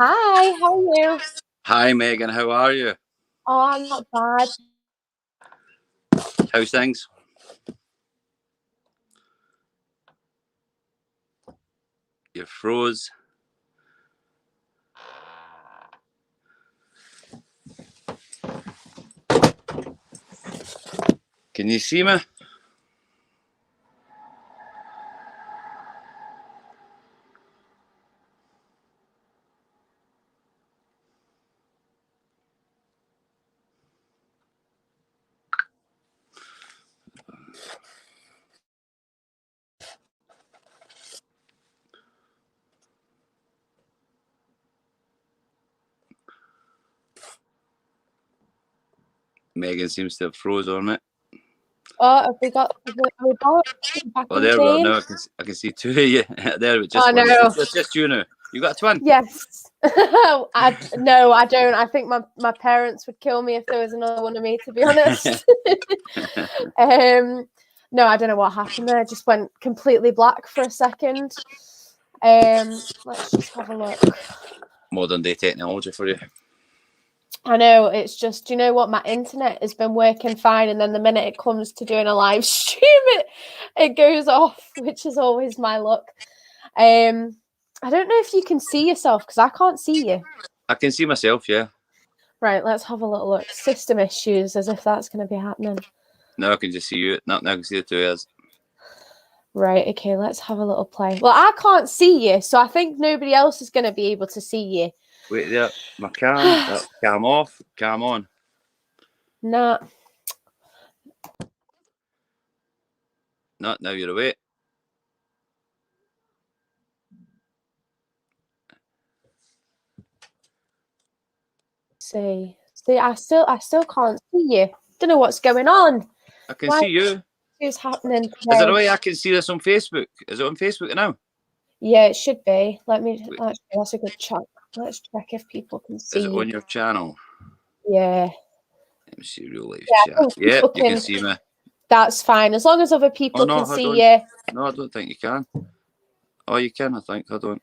Hi, how are you? Hi Megan, how are you? Oh, I'm not bad. How's things? You froze. Can you see me? Megan seems to have froze on it. Oh, have we back Oh, in there we are. game? Now I can see two of you. There, just Oh, one. no. It's just you now. You got a twin? Yes. No, I don't. I think my parents would kill me if there was another one of me, to be honest. No, I don't know what happened there. I just went completely black for a second. Let's just have a look. Modern day technology for you. I know, it's just, you know what, my internet has been working fine, and then the minute it comes to doing a live stream, it goes off, which is always my luck. I don't know if you can see yourself, because I can't see you. I can see myself, yeah. Right, let's have a little look. System issues, as if that's going to be happening. Now I can just see you. Now I can see the two of us. Right, okay, let's have a little play. Well, I can't see you, so I think nobody else is going to be able to see you. Wait there. My cam. Cam off. Cam on. Nah. No, now you're away. See, I still can't see you. Don't know what's going on. I can see you. What's happening today? Is there a way I can see this on Facebook? Is it on Facebook now? Yeah, it should be. That's a good check. Let's check if people can see. Is it on your channel? Yeah. Let me see real life chat. Yeah, you can see me. That's fine. As long as other people can see you. No, I don't think you can. Oh, you can, I think. Hold on.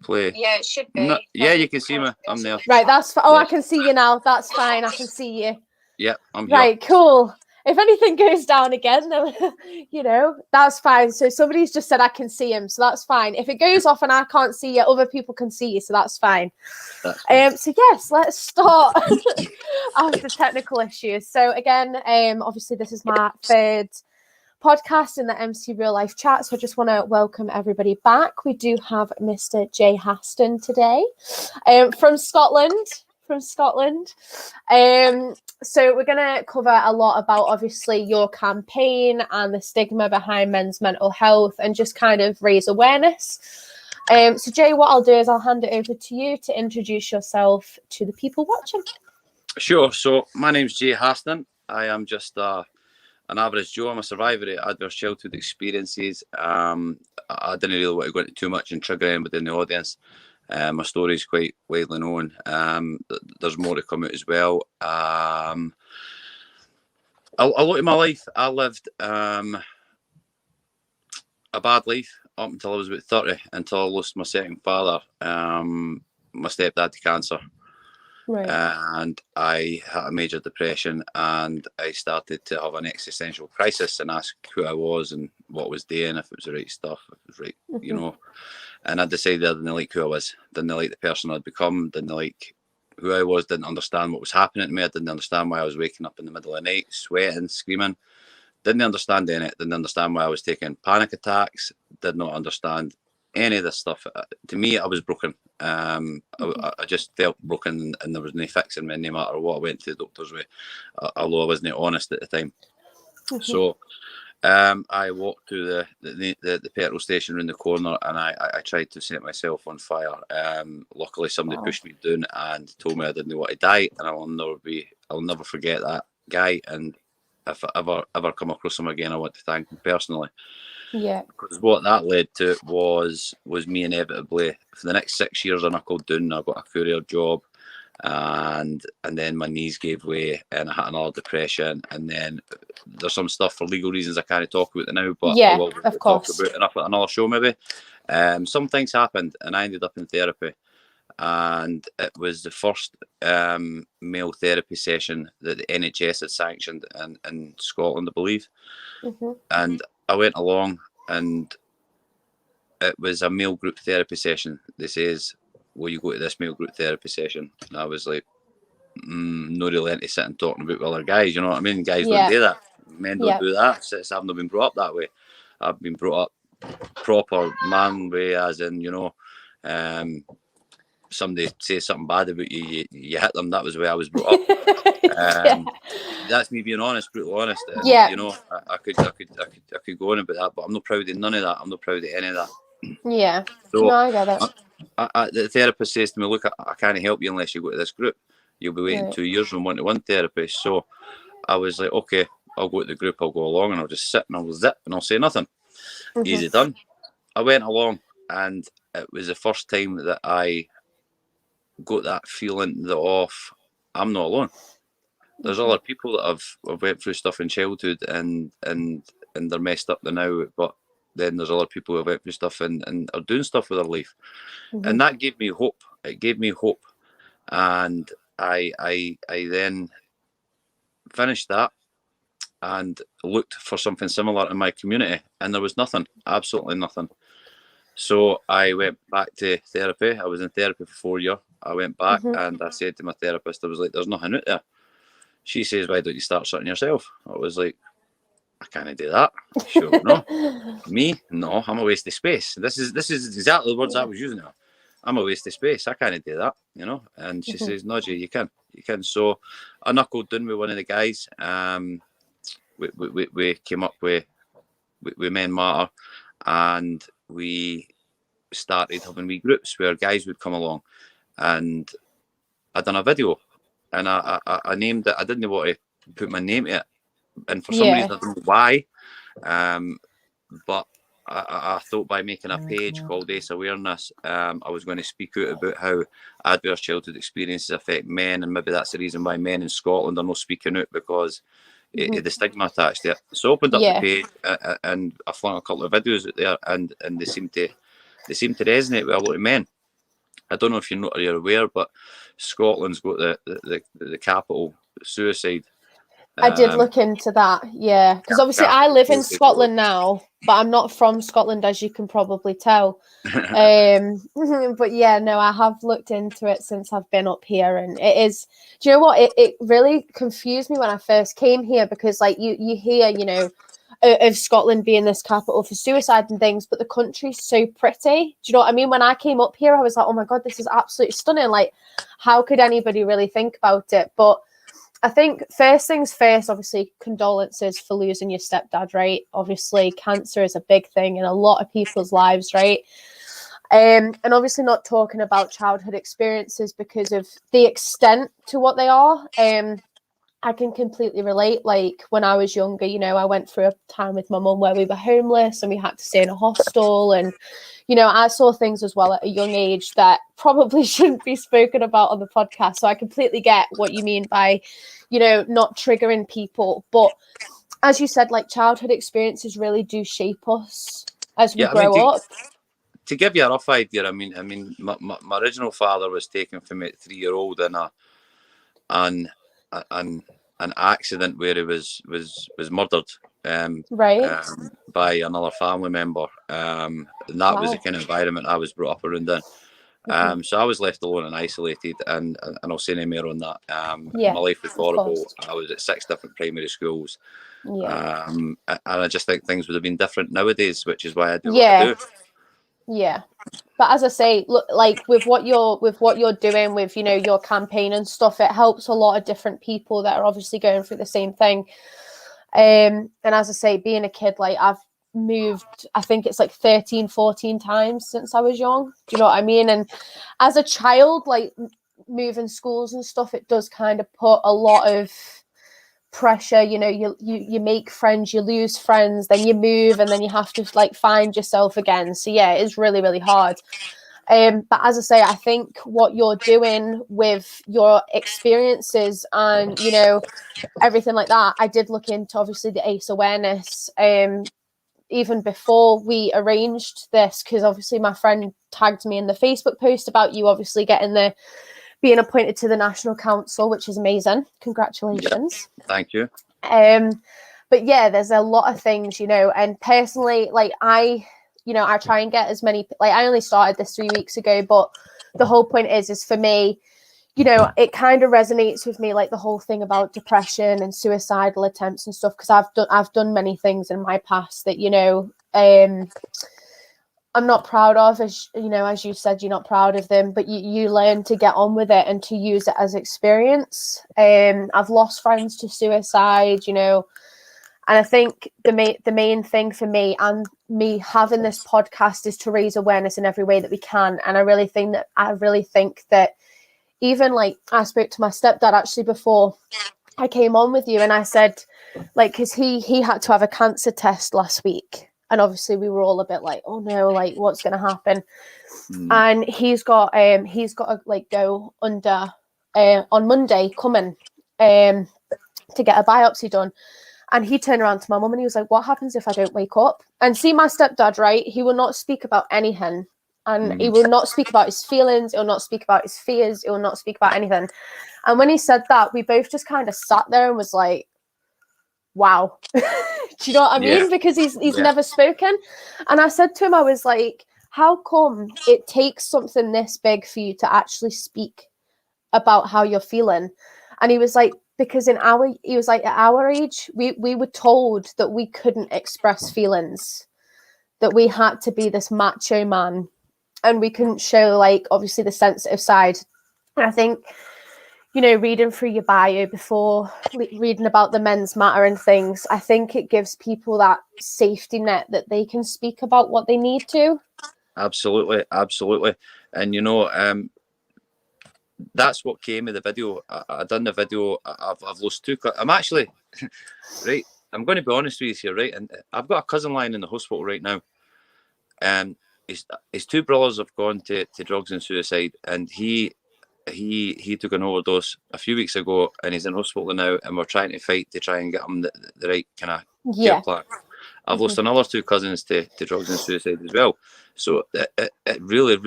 Play. Yeah, it should be. No, yeah, you can see me. I'm there. Right, that's yeah. I can see you now. That's fine. I can see you. Yeah, I'm here. Right, cool. If anything goes down again, then, that's fine. So somebody's just said I can see him, so that's fine. If it goes off and I can't see you, other people can see you, so that's fine. So yes, let's start after technical issues. So again, obviously this is my third podcast in the MC Real Life Chat, so I just want to welcome everybody back. We do have Mr. J. Haston today, from Scotland. So we're going to cover a lot about, obviously, your campaign and the stigma behind men's mental health and just kind of raise awareness. So, Jay, what I'll do is I'll hand it over to you to introduce yourself to the people watching. Sure. So my name's Jay Haston. I am just an average Joe. I'm a survivor of adverse childhood experiences. I didn't really want to go into too much and trigger anybody in the audience. My story is quite widely known. There's more to come out as well. A lot of my life, I lived a bad life up until I was about 30, until I lost my second father, my stepdad, to cancer. Right. And I had a major depression, and I started to have an existential crisis and ask who I was and what I was doing, if it was the right stuff, if it was right, And I decided I didn't like who I was, didn't like the person I'd become, didn't like who I was, didn't understand what was happening to me. I didn't understand why I was waking up in the middle of the night, sweating, screaming. Didn't understand any of it, didn't understand why I was taking panic attacks, did not understand any of this stuff. To me, I was broken. I just felt broken, and there was no fixing me, no matter what I went to the doctors with, although I wasn't honest at the time. So I walked to the petrol station around the corner, and I tried to set myself on fire. Luckily, somebody pushed me down and told me I didn't want to die, and I'll never forget that guy. And if I ever come across him again, I want to thank him personally. Yeah. Because what that led to was me inevitably, for the next 6 years, I knuckled down. I got a courier job, and then my knees gave way, and I had another depression. And then there's some stuff for legal reasons I can't talk about it now, but I will talk about enough at another show maybe. Some things happened, and I ended up in therapy. and it was the first male therapy session that the NHS had sanctioned in Scotland, I believe. And I went along, and it was a male group therapy session. They says, will you go to this male group therapy session? And I was like, not really into sitting talking about other guys, you know what I mean? Guys don't do that. Men don't do that. I've not been brought up that way. I've been brought up proper man way, as in, you know, somebody says something bad about you, you hit them. That was the way I was brought up. That's me being honest, brutally honest. And, you know, I could go on about that, but I'm not proud of none of that. I'm not proud of any of that. Yeah. So no, I get it. The therapist says to me, look, I can't help you unless you go to this group. You'll be waiting 2 years from one-to-one therapist. So I was like, okay, I'll go to the group, I'll go along, and I'll just sit and I'll zip and I'll say nothing. Easy done. I went along, and it was the first time that I got that feeling that I'm not alone. There's other people that have went through stuff in childhood and they're messed up now, but then there's other people who went through stuff and are doing stuff with their life. And that gave me hope. It gave me hope. And I then finished that and looked for something similar in my community, and there was nothing, absolutely nothing. So I went back to therapy. I was in therapy for 4 years. I went back and I said to my therapist, I was like, there's nothing out there. She says, why don't you start something yourself? I was like, I can't do that. Sure, no. Me? No, I'm a waste of space. This is exactly the words I was using now. I'm a waste of space. I can't do that, you know. And she says, no, Jay, you can. So I knuckled down with one of the guys. We came up with Men Matter, and we started having wee groups where guys would come along, and I done a video, and I named it. I didn't want to put my name to it, and for some reason I don't know why, but I thought by making a page called Ace Awareness, I was going to speak out about how adverse childhood experiences affect men, and maybe that's the reason why men in Scotland are not speaking out, because the stigma attached to it. So I opened up the page and I flung a couple of videos out there, and they seem to resonate with a lot of men. I don't know if you're aware, but Scotland's got the capital suicide. I did look into that, because obviously I live in Scotland now, but I'm not from Scotland, as you can probably tell. But yeah, no, I have looked into it since I've been up here, and it is. Do you know what? It really confused me when I first came here, because like you hear, you know, of Scotland being this capital for suicide and things, but the country's so pretty. Do you know what I mean? When I came up here, I was like, oh my god, this is absolutely stunning. Like, how could anybody really think about it? But I think first things first, obviously, condolences for losing your stepdad, right? Obviously, cancer is a big thing in a lot of people's lives, right? And obviously not talking about childhood experiences because of the extent to what they are. I can completely relate. Like, when I was younger, you know, I went through a time with my mum where we were homeless and we had to stay in a hostel. And, you know, I saw things as well at a young age that probably shouldn't be spoken about on the podcast. So I completely get what you mean by, you know, not triggering people. But as you said, like, childhood experiences really do shape us as we grow up. To give you a rough idea, I mean, my original father was taken from me at 3-year-old in an accident where he was murdered by another family member, and that was the kind of environment I was brought up around in. So I was left alone and isolated, and I'll say no more on that. My life was horrible. I was at 6 different primary schools, and I just think things would have been different nowadays, which is why I do what I do. Yeah, but as I say, look, like with what you're doing with, you know, your campaign and stuff, it helps a lot of different people that are obviously going through the same thing. And as I say, being a kid, like, I've moved, I think it's like 13, 14 times since I was young. Do you know what I mean? And as a child, like, moving schools and stuff, it does kind of put a lot of pressure. You know, you make friends, you lose friends, then you move, and then you have to like find yourself again. So yeah, it is really, really hard. But as I say, I think what you're doing with your experiences and, you know, everything like that, I did look into obviously the ACE awareness. even before we arranged this, because obviously my friend tagged me in the Facebook post about you obviously being appointed to the National Council, which is amazing. Congratulations. Yeah, thank you. But yeah, there's a lot of things, you know, and personally, like I try and get as many, like I only started this 3 weeks ago, but the whole point is for me, you know, it kind of resonates with me, like the whole thing about depression and suicidal attempts and stuff, because I've done many things in my past that, you know, I'm not proud of, as you know, as you said, you're not proud of them, but you learn to get on with it and to use it as experience. I've lost friends to suicide, you know, and I think the main thing for me and me having this podcast is to raise awareness in every way that we can. And I really think that even like I spoke to my stepdad actually before I came on with you, and I said, like, because he had to have a cancer test last week, and obviously we were all a bit like, oh no, like what's going to happen? And he's got to like go under on Monday coming to get a biopsy done. And he turned around to my mum and he was like, what happens if I don't wake up? And see, my stepdad, right? He will not speak about anything. And he will not speak about his feelings. He will not speak about his fears. He will not speak about anything. And when he said that, we both just kind of sat there and was like, wow. Do you know what I mean? Because he's never spoken. And I said to him, I was like, how come it takes something this big for you to actually speak about how you're feeling? And he was like, because at our age, we were told that we couldn't express feelings, that we had to be this macho man, and we couldn't show, like, obviously the sensitive side. And I think, you know, reading through your bio before reading about the Men's Matter and things, I think it gives people that safety net that they can speak about what they need to. Absolutely. And, you know, that's what came of the video. I done the video. I've lost two. I'm actually, right, I'm going to be honest with you here, right? And I've got a cousin lying in the hospital right now. And his two brothers have gone to drugs and suicide. And he took an overdose a few weeks ago and he's in hospital now. And we're trying to fight to try and get him the right kind of care plan. I've lost another two cousins to drugs and suicide as well. So it really,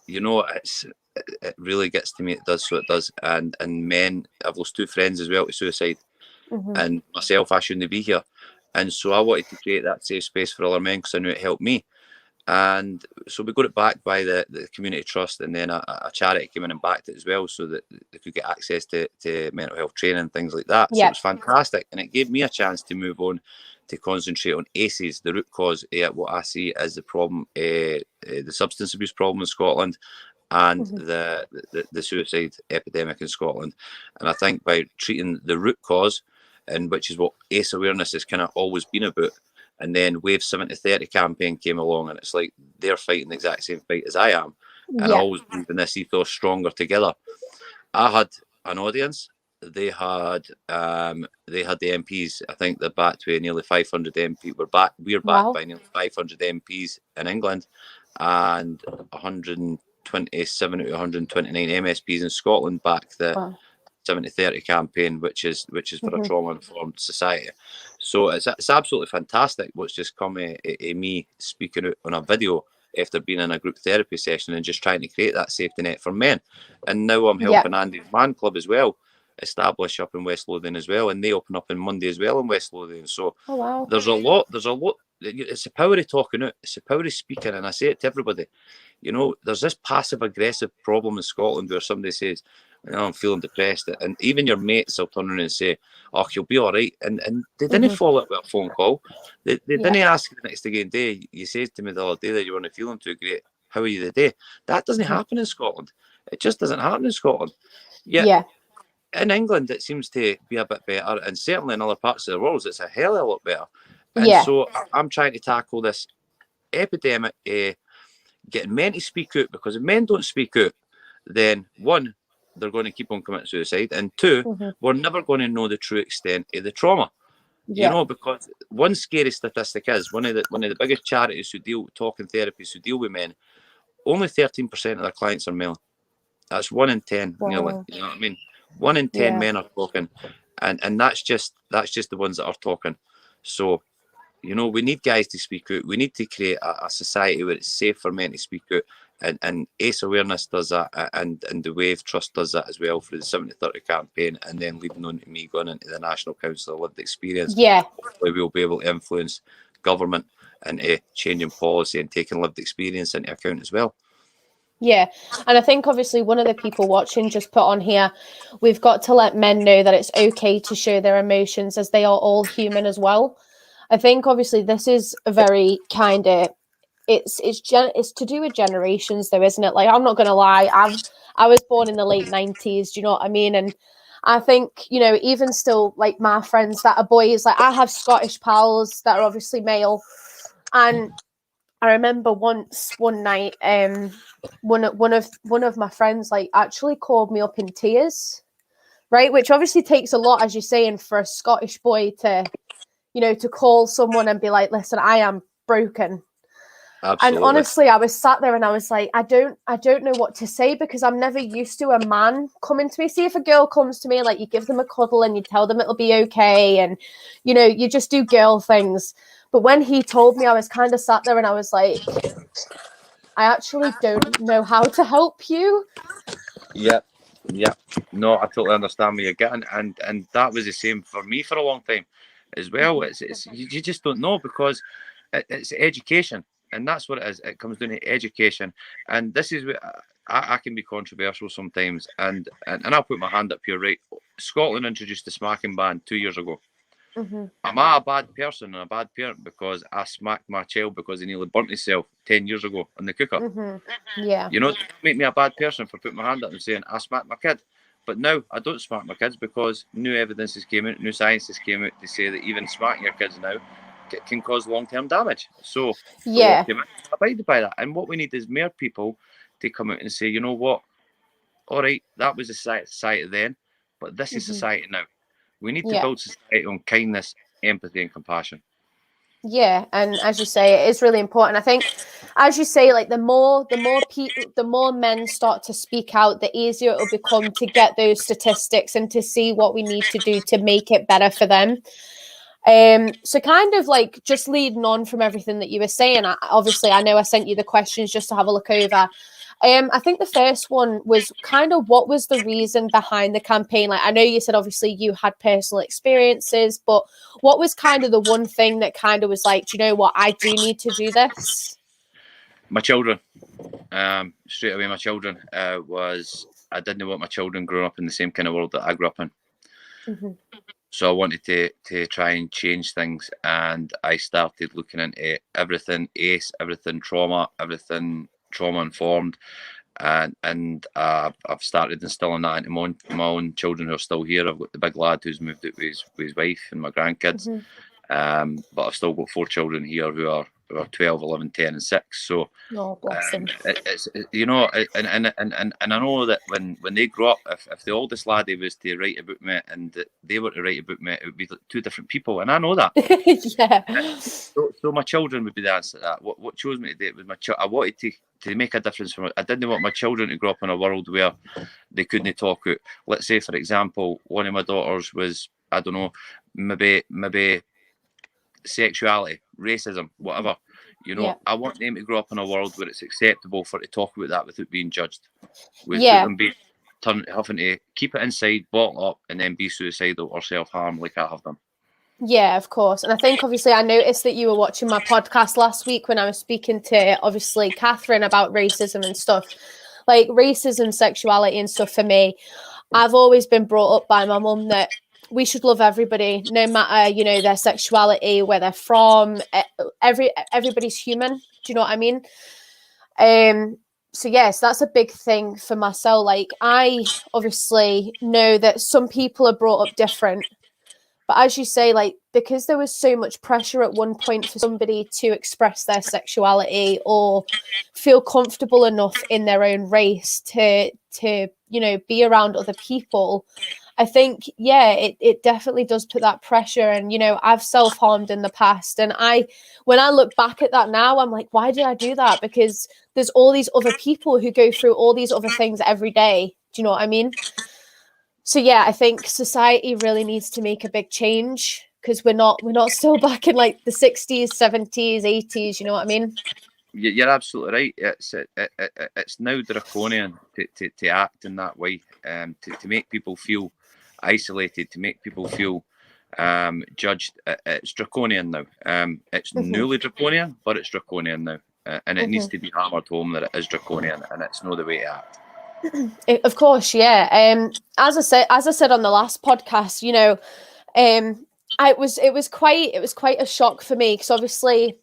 you know, it really gets to me. It does. So it does. And men, I've lost two friends as well to suicide. And myself, I shouldn't be here. And so I wanted to create that safe space for other men because I knew it helped me. And so we got it backed by the community trust, and then a charity came in and backed it as well, so that they could get access to mental health training and things like that. So it was fantastic, and it gave me a chance to move on to concentrate on ACEs, the root cause, what I see as the problem, the substance abuse problem in Scotland, and the suicide epidemic in Scotland. And I think by treating the root cause, and which is what ACE awareness has kind of always been about. And then Wave 70-30 campaign came along, and it's like they're fighting the exact same fight as I am. And I always believe in this ethos, stronger together. I had an audience. They had the MPs. I think they're backed with nearly 500 MPs. We're backed by nearly 500 MPs in England, and 127 out of 129 MSPs in Scotland back the 70-30 campaign, which is for a trauma-informed society. So it's absolutely fantastic what's just come of me speaking out on a video after being in a group therapy session and just trying to create that safety net for men. And now I'm helping Andy's Man Club as well establish up in West Lothian as well, and they open up on Monday as well in West Lothian. So there's a lot. It's the power of talking out. It's the power of speaking, and I say it to everybody. You know, there's this passive-aggressive problem in Scotland where somebody says, you know, I'm feeling depressed, and even your mates will turn around and say, oh, you'll be all right, and they didn't follow up with a phone call. They didn't ask you the next day. You said to me the other day that you weren't feeling too great. How are you today? That doesn't happen in Scotland. It just doesn't happen in Scotland. In England, it seems to be a bit better, and certainly in other parts of the world, it's a hell of a lot better. And so I'm trying to tackle this epidemic, getting men to speak out, because if men don't speak out, then one, they're going to keep on committing suicide, and two, we're never going to know the true extent of the trauma. You know, because one scary statistic is one of the biggest charities who deal with talking therapists who deal with men, only 13% of their clients are male. That's 1 in 10 nearly. You know what I mean? 1 in 10 men are talking, and that's just the ones that are talking. So You know, we need guys to speak out. We need to create a society where it's safe for men to speak out. And ACE Awareness does that, and the Wave Trust does that as well through the 70/30 campaign, and then leading on to me going into the National Council of Lived Experience. Yeah. Where we'll be able to influence government into changing policy and taking lived experience into account as well. Yeah. And I think obviously one of the people watching just put on here, we've got to let men know that it's okay to show their emotions as they are all human as well. I think obviously this is a very kind of, it's to do with generations though, isn't it? Like, I'm not going to lie, I was born in the late 90s, do you know what I mean? And I think, you know, even still, like, my friends that are boys, like, I have Scottish pals that are obviously male, and I remember one night, one of my friends, like, actually called me up in tears, right? Which obviously takes a lot, as you're saying, for a Scottish boy to, you know, to call someone and be like, listen, I am broken. Absolutely. And honestly, I was sat there and I was like, I don't know what to say, because I'm never used to a man coming to me. See, if a girl comes to me, like, you give them a cuddle and you tell them it'll be okay, and, you know, you just do girl things. But when he told me, I was kind of sat there and I was like, I actually don't know how to help you. Yeah. No, I totally understand where you're getting, and that was the same for me for a long time as well. It's you just don't know, because it's education. And that's what it is. It comes down to education. And this is where I can be controversial sometimes. And I'll put my hand up here, right? Scotland introduced the smacking ban 2 years ago. Mm-hmm. Am I a bad person and a bad parent because I smacked my child because he nearly burnt himself 10 years ago on the cooker? Mm-hmm. Yeah. You know, it doesn't make me a bad person for putting my hand up and saying, I smacked my kid. But now I don't smack my kids, because new evidence has came out, new science has came out to say that even smacking your kids now can cause long-term damage. So yeah, abide by that. And what we need is more people to come out and say, you know what, all right, that was a society then, but this is society now. We need to build society on kindness, empathy, and compassion. Yeah, and as you say, it is really important. I think, as you say, like, the more men start to speak out, the easier it will become to get those statistics and to see what we need to do to make it better for them. So kind of like just leading on from everything that you were saying, obviously I know I sent you the questions just to have a look over. I think the first one was kind of, what was the reason behind the campaign? Like, I know you said obviously you had personal experiences, but what was kind of the one thing that kind of was like, do you know what, I do need to do this? My children. Straight away, my children I didn't want my children growing up in the same kind of world that I grew up in. Mm-hmm. So I wanted to try and change things, and I started looking into everything ACE, everything trauma informed, and I've started instilling that into my own children who are still here. I've got the big lad who's moved out with his wife and my grandkids, but I've still got 4 children here who are 12, 11, 10 and 6. So bless them. It's you know, and I know that when they grow up, if the oldest laddie was to write about me and they were to write about me, it would be 2 different people, and I know that. Yeah. So my children would be the answer to that. What chose me to do it was I wanted to make a difference for I didn't want my children to grow up in a world where they couldn't talk out. Let's say, for example, one of my daughters was, I don't know, maybe sexuality, racism, whatever. You know, I want them to grow up in a world where it's acceptable for to talk about that without being judged. Without them having to keep it inside, bottle up, and then be suicidal or self-harm like I have done. Yeah, of course. And I think obviously I noticed that you were watching my podcast last week when I was speaking to obviously Catherine about racism and stuff. Like, racism, sexuality and stuff, for me, I've always been brought up by my mum that we should love everybody, no matter, you know, their sexuality, where they're from. Everybody's human. Do you know what I mean? So yes, that's a big thing for myself. Like, I obviously know that some people are brought up different, but as you say, like, because there was so much pressure at one point for somebody to express their sexuality or feel comfortable enough in their own race to you know, be around other people, I think, it definitely does put that pressure. And, you know, I've self-harmed in the past. And when I look back at that now, I'm like, why did I do that? Because there's all these other people who go through all these other things every day. Do you know what I mean? So, yeah, I think society really needs to make a big change, because we're not still back in like the 60s, 70s, 80s. You know what I mean? You're absolutely right. It's now draconian to act in that way, to make people feel isolated, to make people feel judged. It's draconian now. It's newly draconian, but it's draconian now, and it needs to be hammered home that it is draconian, and it's not the way to act. Of course, yeah. As I said on the last podcast, you know, it was quite a shock for me, because obviously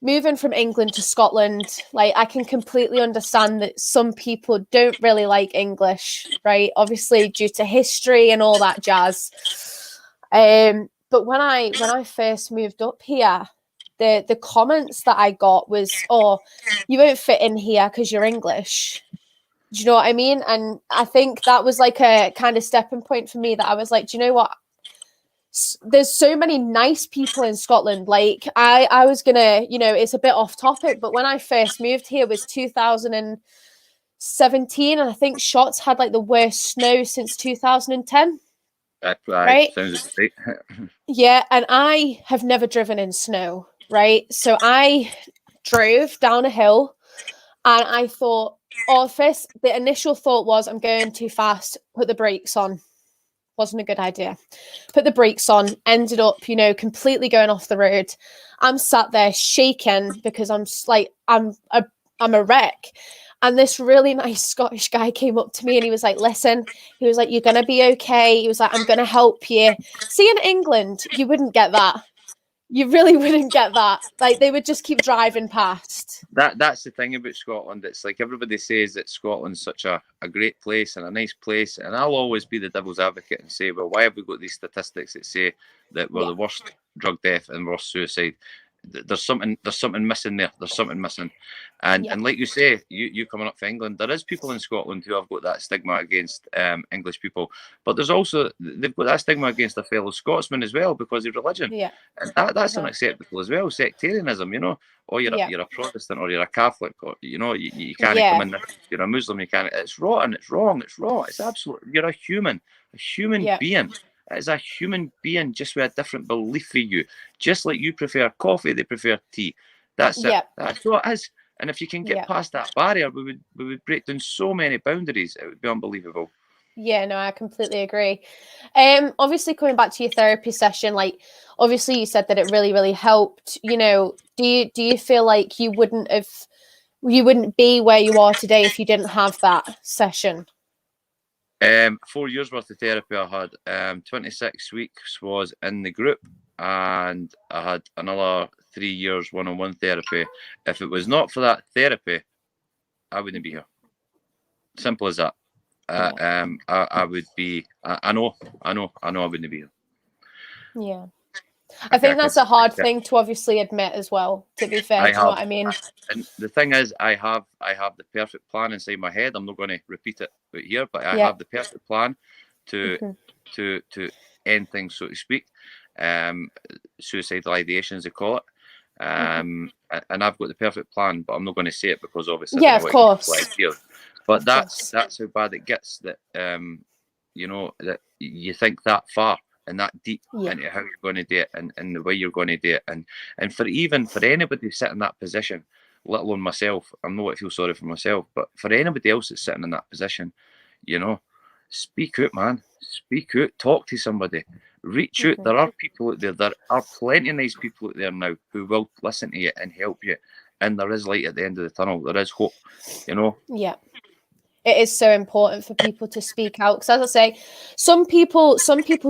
moving from England to Scotland, like, I can completely understand that some people don't really like English, right? Obviously due to history and all that jazz. But when I first moved up here, the comments that I got was, "Oh, you won't fit in here because you're English." Do you know what I mean? And I think that was like a kind of stepping point for me, that I was like, do you know what? There's so many nice people in Scotland. Like, I was gonna, you know, it's a bit off topic, but when I first moved here was 2017, and I think Shot's had like the worst snow since 2010. Right? Sounds great. Yeah, and I have never driven in snow, right? So I drove down a hill, and I thought, the initial thought was, I'm going too fast, put the brakes on. Wasn't a good idea. Put the brakes on, ended up, you know, completely going off the road. I'm sat there shaking because I'm a wreck. And this really nice Scottish guy came up to me, and he was like, listen, he was like, you're going to be okay. He was like, I'm going to help you. See, in England, you wouldn't get that. You really wouldn't get that. Like, they would just keep driving past. That's the thing about Scotland. It's like everybody says that Scotland's such a great place and a nice place, and I'll always be the devil's advocate and say, well, why have we got these statistics that say that we're the worst drug death and worst suicide? There's something missing there. There's something missing, and like you say, you coming up from England, there is people in Scotland who have got that stigma against English people, but there's also, they've got that stigma against their fellow Scotsmen as well because of religion, and that's unacceptable as well. Sectarianism, you know, or you're a Protestant, or you're a Catholic, or you know, you can't come in. You're a Muslim, you can't. It's rotten. It's wrong. It's wrong. It's absolutely. You're a human being. As a human being, just with a different belief for you. Just like you prefer coffee, they prefer tea. That's it. That's what it is. And if you can get past that barrier, we would break down so many boundaries. It would be unbelievable. Yeah, no, I completely agree. Obviously, coming back to your therapy session, like, obviously you said that it really, really helped. You know, do you feel like you wouldn't be where you are today if you didn't have that session? 4 years worth of therapy I had. 26 weeks was in the group, and I had another 3 years one-on-one therapy. If it was not for that therapy, I wouldn't be here. Simple as that. I would be. I know. I wouldn't be here. Yeah. I think that's a hard thing to obviously admit as well, to be fair. Do you know what I mean? And the thing is, I have the perfect plan inside my head. I'm not going to repeat it here, but I have the perfect plan to end things, so to speak. Suicidal ideation, as they call it. And I've got the perfect plan, but I'm not going to say it because obviously, of course. But that's how bad it gets. That you know, that you think that far and that deep into how you're going to do it, and the way you're going to do it, and for anybody sitting in that position, let alone myself, I'm not going to feel sorry for myself, but for anybody else that's sitting in that position, you know, speak out, man. Speak out. Talk to somebody. Reach out. There are people out there. There are plenty of nice people out there now who will listen to you and help you. And there is light at the end of the tunnel. There is hope. You know. Yeah. It is so important for people to speak out, because, as I say, some people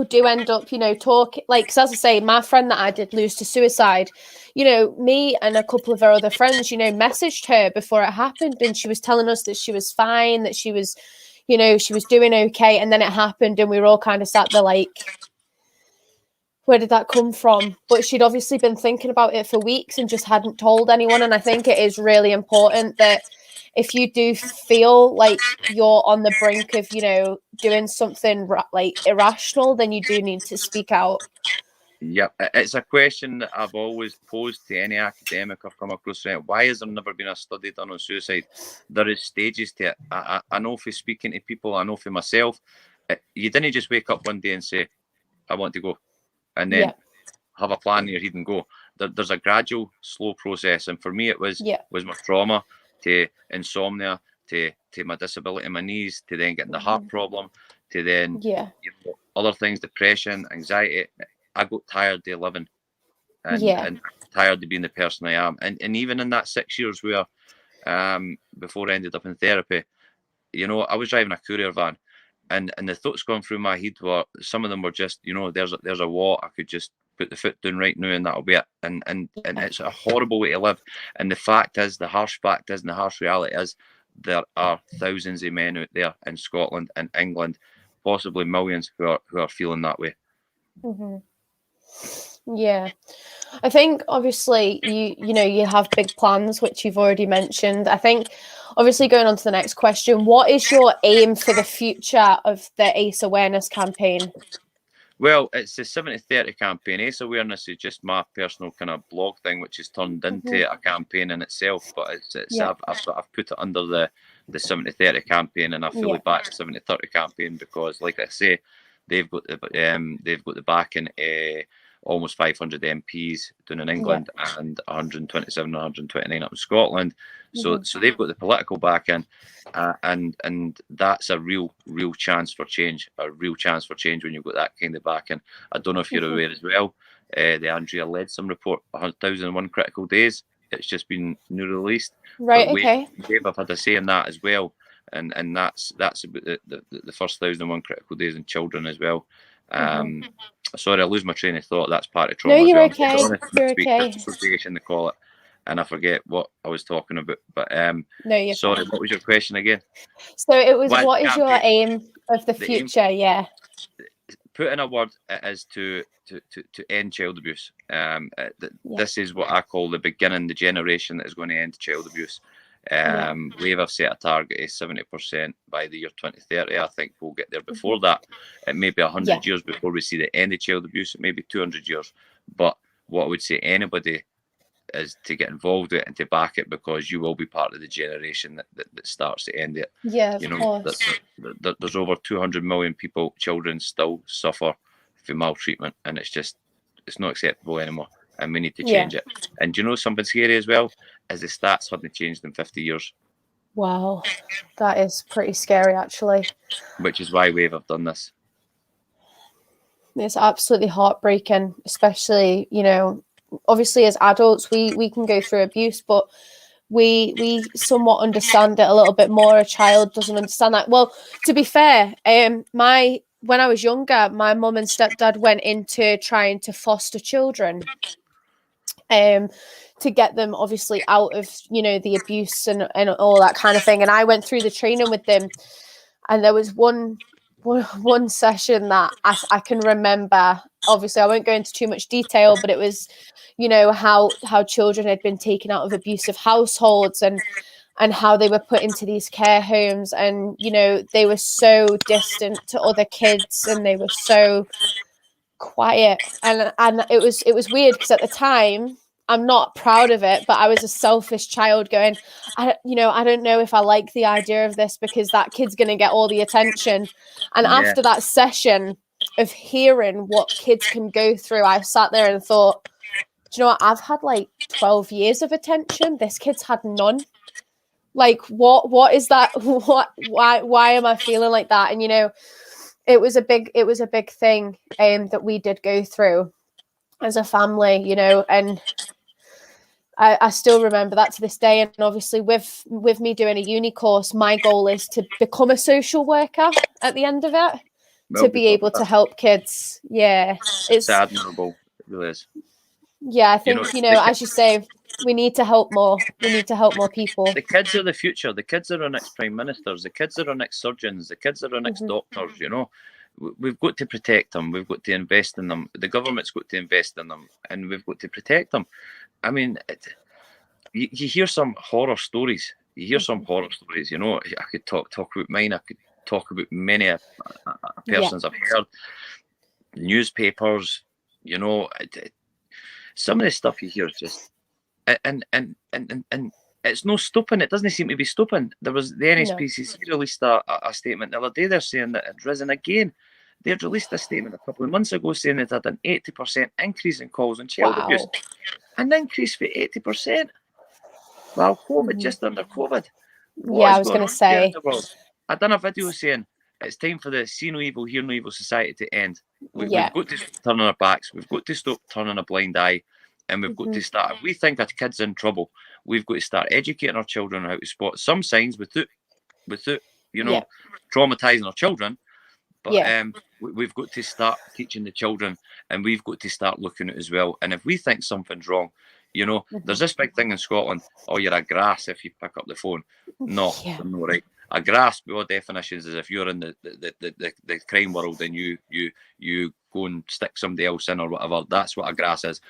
do end up, you know, talking, like, because, as I say, my friend that I did lose to suicide, you know, me and a couple of her other friends, you know, messaged her before it happened, and she was telling us that she was fine, that she was, you know, she was doing okay, and then it happened, and we were all kind of sat there like, where did that come from? But she'd obviously been thinking about it for weeks and just hadn't told anyone. And I think it is really important that if you do feel like you're on the brink of, you know, doing something like irrational, then you do need to speak out. Yep, it's a question that I've always posed to any academic I've come across. Why has there never been a study done on suicide? There is stages to it. I know for speaking to people, I know for myself, you didn't just wake up one day and say, I want to go. And then have a plan in your head and go. There's a gradual, slow process, and for me, it was my trauma to insomnia to my disability in my knees to then getting the heart problem to then other things, depression, anxiety. I got tired of living and tired of being the person I am, and even in that 6 years where before I ended up in therapy, I was driving a courier van. And the thoughts going through my head were, some of them were just, there's a what, I could just put the foot down right now and that'll be it. And it's a horrible way to live. And the harsh fact is, and the harsh reality is, there are thousands of men out there in Scotland and England, possibly millions, who are feeling that way. Mm-hmm. Yeah. I think obviously you have big plans, which you've already mentioned. I think obviously going on to the next question, what is your aim for the future of the ACE awareness campaign? Well, it's the 70-30 campaign. ACE awareness is just my personal kind of blog thing, which is turned into a campaign in itself. But I've put it under the 70-30 campaign, and I fully back the 70-30 campaign because, like I say, they've got the backing. Almost 500 MPs down in England and 127 or 129 up in Scotland. So they've got the political backing, and that's a real chance for change. A real chance for change when you've got that kind of backing. I don't know if you're aware as well. The Andrea Leadsom report, 1,001 critical days. It's just been new released. Right. Okay. I've had a say in that as well, and that's about the first 1,001 critical days in children as well. Sorry, I lose my train of thought. That's part of trauma. No, you're well. okay. You're okay. Association, they call it, and I forget what I was talking about. But no, you're sorry. fine. What was your question again? So it was, what is your aim of the future? Put in a word, is to end child abuse. This is what I call the beginning, the generation that is going to end child abuse. We have set a target of 70% by the year 2030. I think we'll get there before that. It may be 100 years before we see the end of child abuse. It may be 200 years. But what I would say anybody is to get involved with it and to back it, because you will be part of the generation that starts to end it. Yeah, of course. There's over 200 million children still suffer from maltreatment, and it's not acceptable anymore. And we need to change it. And do you know something scary as well? Is the stats haven't changed in 50 years. Wow, that is pretty scary, actually. Which is why Wave have done this. It's absolutely heartbreaking, especially, obviously as adults, we can go through abuse, but we somewhat understand it a little bit more. A child doesn't understand that. Well, to be fair, when I was younger, my mum and stepdad went into trying to foster children. To get them obviously out of, the abuse and all that kind of thing. And I went through the training with them, and there was one session that I can remember. Obviously, I won't go into too much detail, but it was, how children had been taken out of abusive households and how they were put into these care homes, and, they were so distant to other kids and they were so quiet, and it was weird because at the time, I'm not proud of it, but I was a selfish child going, I don't know if I like the idea of this because that kid's going to get all the attention. And after that session of hearing what kids can go through, I sat there and thought, do you know what? I've had like 12 years of attention. This kid's had none. Like, what is that? Why am I feeling like that? And, it was a big thing that we did go through as a family, and I still remember that to this day. And obviously with me doing a uni course, my goal is to become a social worker at the end of it, to be able to help kids. Yeah. It's admirable. It really is. Yeah, I think, as you say, we need to help more. We need to help more people. The kids are the future. The kids are our next prime ministers. The kids are our next surgeons. The kids are our next doctors, We've got to protect them. We've got to invest in them. The government's got to invest in them, and we've got to protect them. I mean, you hear some horror stories. I could talk about mine. I could talk about many persons I've heard. Newspapers, some of the stuff you hear is just, and it's no stopping. It doesn't seem to be stopping. There was the NSPCC released a statement the other day. They're saying that it's risen again. They had released a statement a couple of months ago saying it had an 80% increase in calls on child Wow. abuse. An increase for 80%. Well, COVID, just under COVID. What Yeah, is I was going going on to here in say. the world? I done a video saying it's time for the see no evil, hear no evil society to end. We've got to turn on our backs. We've got to stop turning a blind eye. And we've got to start, if we think a kid's in trouble, we've got to start educating our children on how to spot some signs without traumatizing our children. But we've got to start teaching the children, and we've got to start looking at it as well. And if we think something's wrong, there's this big thing in Scotland, oh, you're a grass if you pick up the phone. No, they're not right. A grass, by all definitions, is if you're in the crime world and you go and stick somebody else in or whatever. That's what a grass is.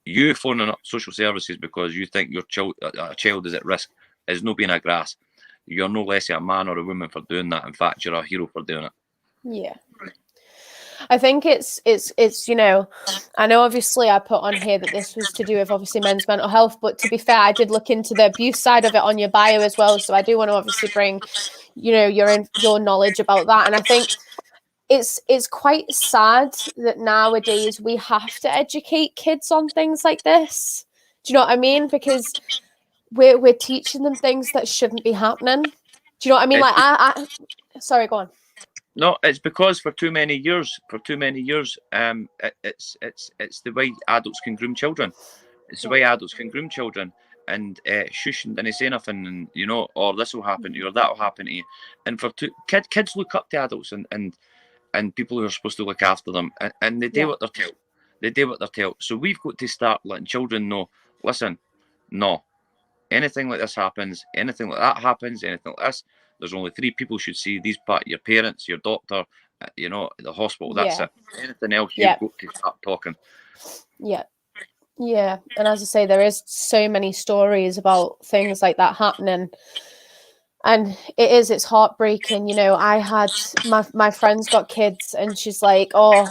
You phoning up social services because you think your a child is at risk is no being a grass. You're no less a man or a woman for doing that. In fact, you're a hero for doing it. Yeah. I think it's I know obviously I put on here that this was to do with obviously men's mental health, but to be fair, I did look into the abuse side of it on your bio as well. So I do want to obviously bring, your knowledge about that. And I think it's quite sad that nowadays we have to educate kids on things like this. Do you know what I mean? Because we're teaching them things that shouldn't be happening. Do you know what I mean? Like sorry, go on. No, it's because for too many years, it's the way adults can groom children. It's the way adults can groom children and shush and didn't say nothing, and or this will happen to you or that will happen to you. And for kids look up to adults and people who are supposed to look after them, and they do what they're told. They do what they're told. So we've got to start letting children know, listen, no, anything like this happens, anything like that happens, anything like this, there's only 3 people should see these your parents, your doctor, the hospital, that's it. Anything else, you've got to start talking. Yeah. And as I say, there is so many stories about things like that happening. And it's heartbreaking. I had my friend's got kids and she's like, I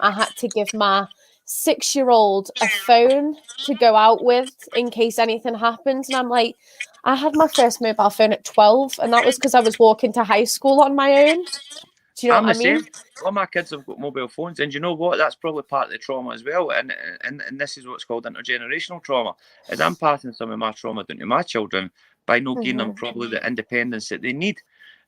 had to give my 6-year-old a phone to go out with in case anything happens. And I'm like, I had my first mobile phone at 12 and that was because I was walking to high school on my own. Do you know what I mean? Same. All my kids have got mobile phones, and you know what? That's probably part of the trauma as well. And this is what's called intergenerational trauma. Is I'm passing some of my trauma down to my children by not giving them probably the independence that they need.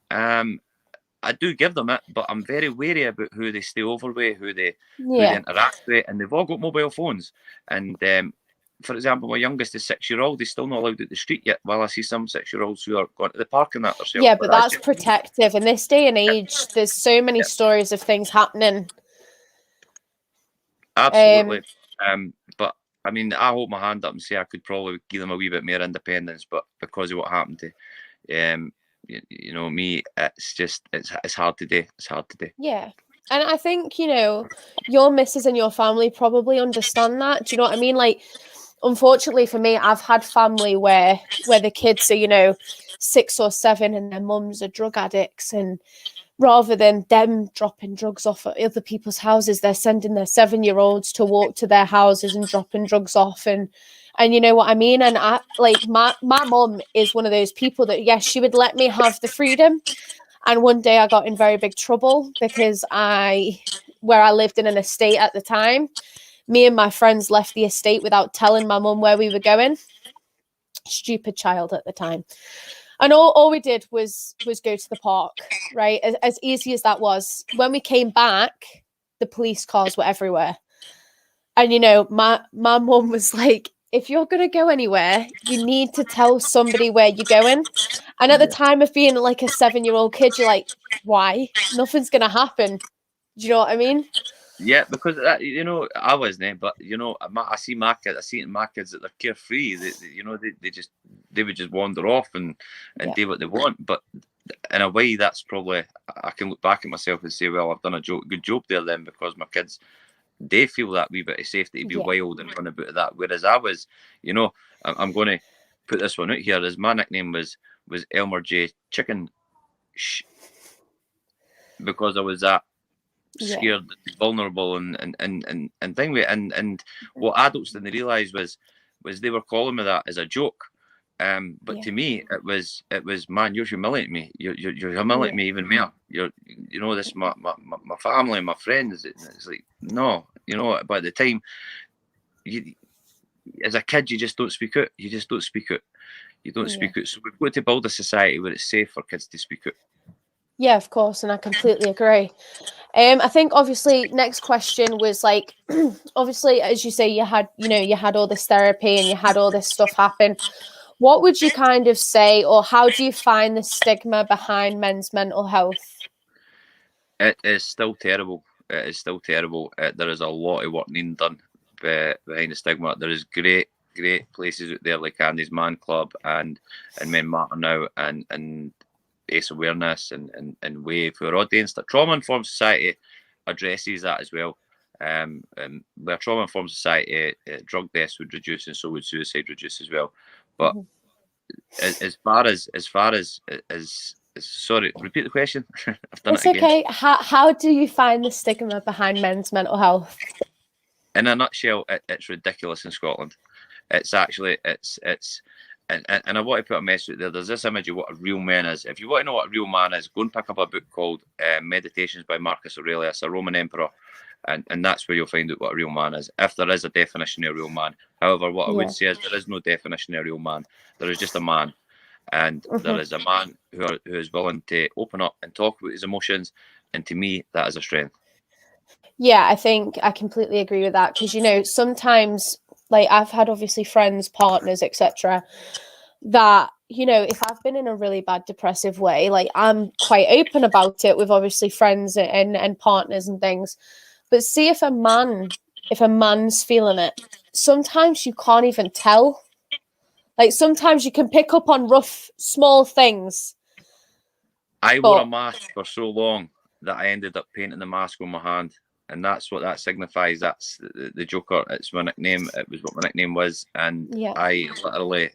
I do give them it, but I'm very wary about who they stay over with, who they interact with, and they've all got mobile phones. And for example, my youngest is 6-year-old. He's still not allowed out the street yet. While I see some 6-year-olds who are going to the park and that themselves. Yeah, but that's protective. In this day and age, there's so many stories of things happening. Absolutely. But I mean, I hold my hand up and say I could probably give them a wee bit more independence, but because of what happened to me, it's hard to do. It's hard to do. Yeah. And I think, your missus and your family probably understand that. Do you know what I mean? Like, unfortunately for me, I've had family where the kids are, 6 or 7 and their mums are drug addicts, and rather than them dropping drugs off at other people's houses, they're sending their 7-year-olds to walk to their houses and dropping drugs off, and you know what I mean? And I like my mum is one of those people that, yes, she would let me have the freedom. And one day I got in very big trouble because where I lived in an estate at the time, me and my friends left the estate without telling my mum where we were going. Stupid child at the time. And all we did was go to the park, right? As easy as that was. When we came back, the police cars were everywhere. And, my mum was like, if you're going to go anywhere, you need to tell somebody where you're going. And at the time of being like a 7-year-old kid, you're like, why? Nothing's going to happen. Do you know what I mean? Yeah, because I wasn't, but I see my kids. I see it in my kids that they're carefree. They would just wander off and do what they want. But in a way, that's probably, I can look back at myself and say, well, I've done a good job there then, because my kids, they feel that wee bit of safety to be wild and run about that. Whereas I was, I'm going to put this one out here. As my nickname was Elmer J. Chicken, because I was that scared, vulnerable, and thing with it. And what adults didn't realise was they were calling me that as a joke. But to me, it was, man, you're humiliating me. You're humiliating me even more. This is my family, my friends. It's like, no, but at the time, as a kid, you just don't speak out. You just don't speak out. You don't speak out. So we've got to build a society where it's safe for kids to speak out. Yeah, of course, and I completely agree. I think obviously next question was like, obviously, as you say, you had all this therapy and you had all this stuff happen. What would you kind of say, or how do you find the stigma behind men's mental health? It is still terrible. It is still terrible. There is a lot of work being done behind the stigma. There is great places out there like Andy's Man Club and Men Matter Now and Ace Awareness and Wave, who are all doing stuff. Trauma Informed Society addresses that as well. Where Trauma Informed Society, drug deaths would reduce and so would suicide reduce as well. But as far as sorry, repeat the question. I've done it's it again. Okay. How do you find the stigma behind men's mental health? In a nutshell, it's ridiculous in Scotland. It's actually and I want to put a message there. There's this image of what a real man is. If you want to know what a real man is, go and pick up a book called Meditations by Marcus Aurelius, a Roman emperor, and that's where you'll find out what a real man is, if there is a definition of a real man. However, what I would say is there is no definition of a real man. There is just a man, and there is a man who is willing to open up and talk about his emotions, and to me, that is a strength. Yeah, I think I completely agree with that, because sometimes, like, I've had obviously friends, partners, etc., that, if I've been in a really bad depressive way, like, I'm quite open about it with obviously friends and partners and things. But see, if a man's feeling it, sometimes you can't even tell. Like, sometimes you can pick up on rough, small things. I wore a mask for so long that I ended up painting the mask on my hand. And that's what that signifies. That's the Joker. It's my nickname. It was what my nickname was. And I literally,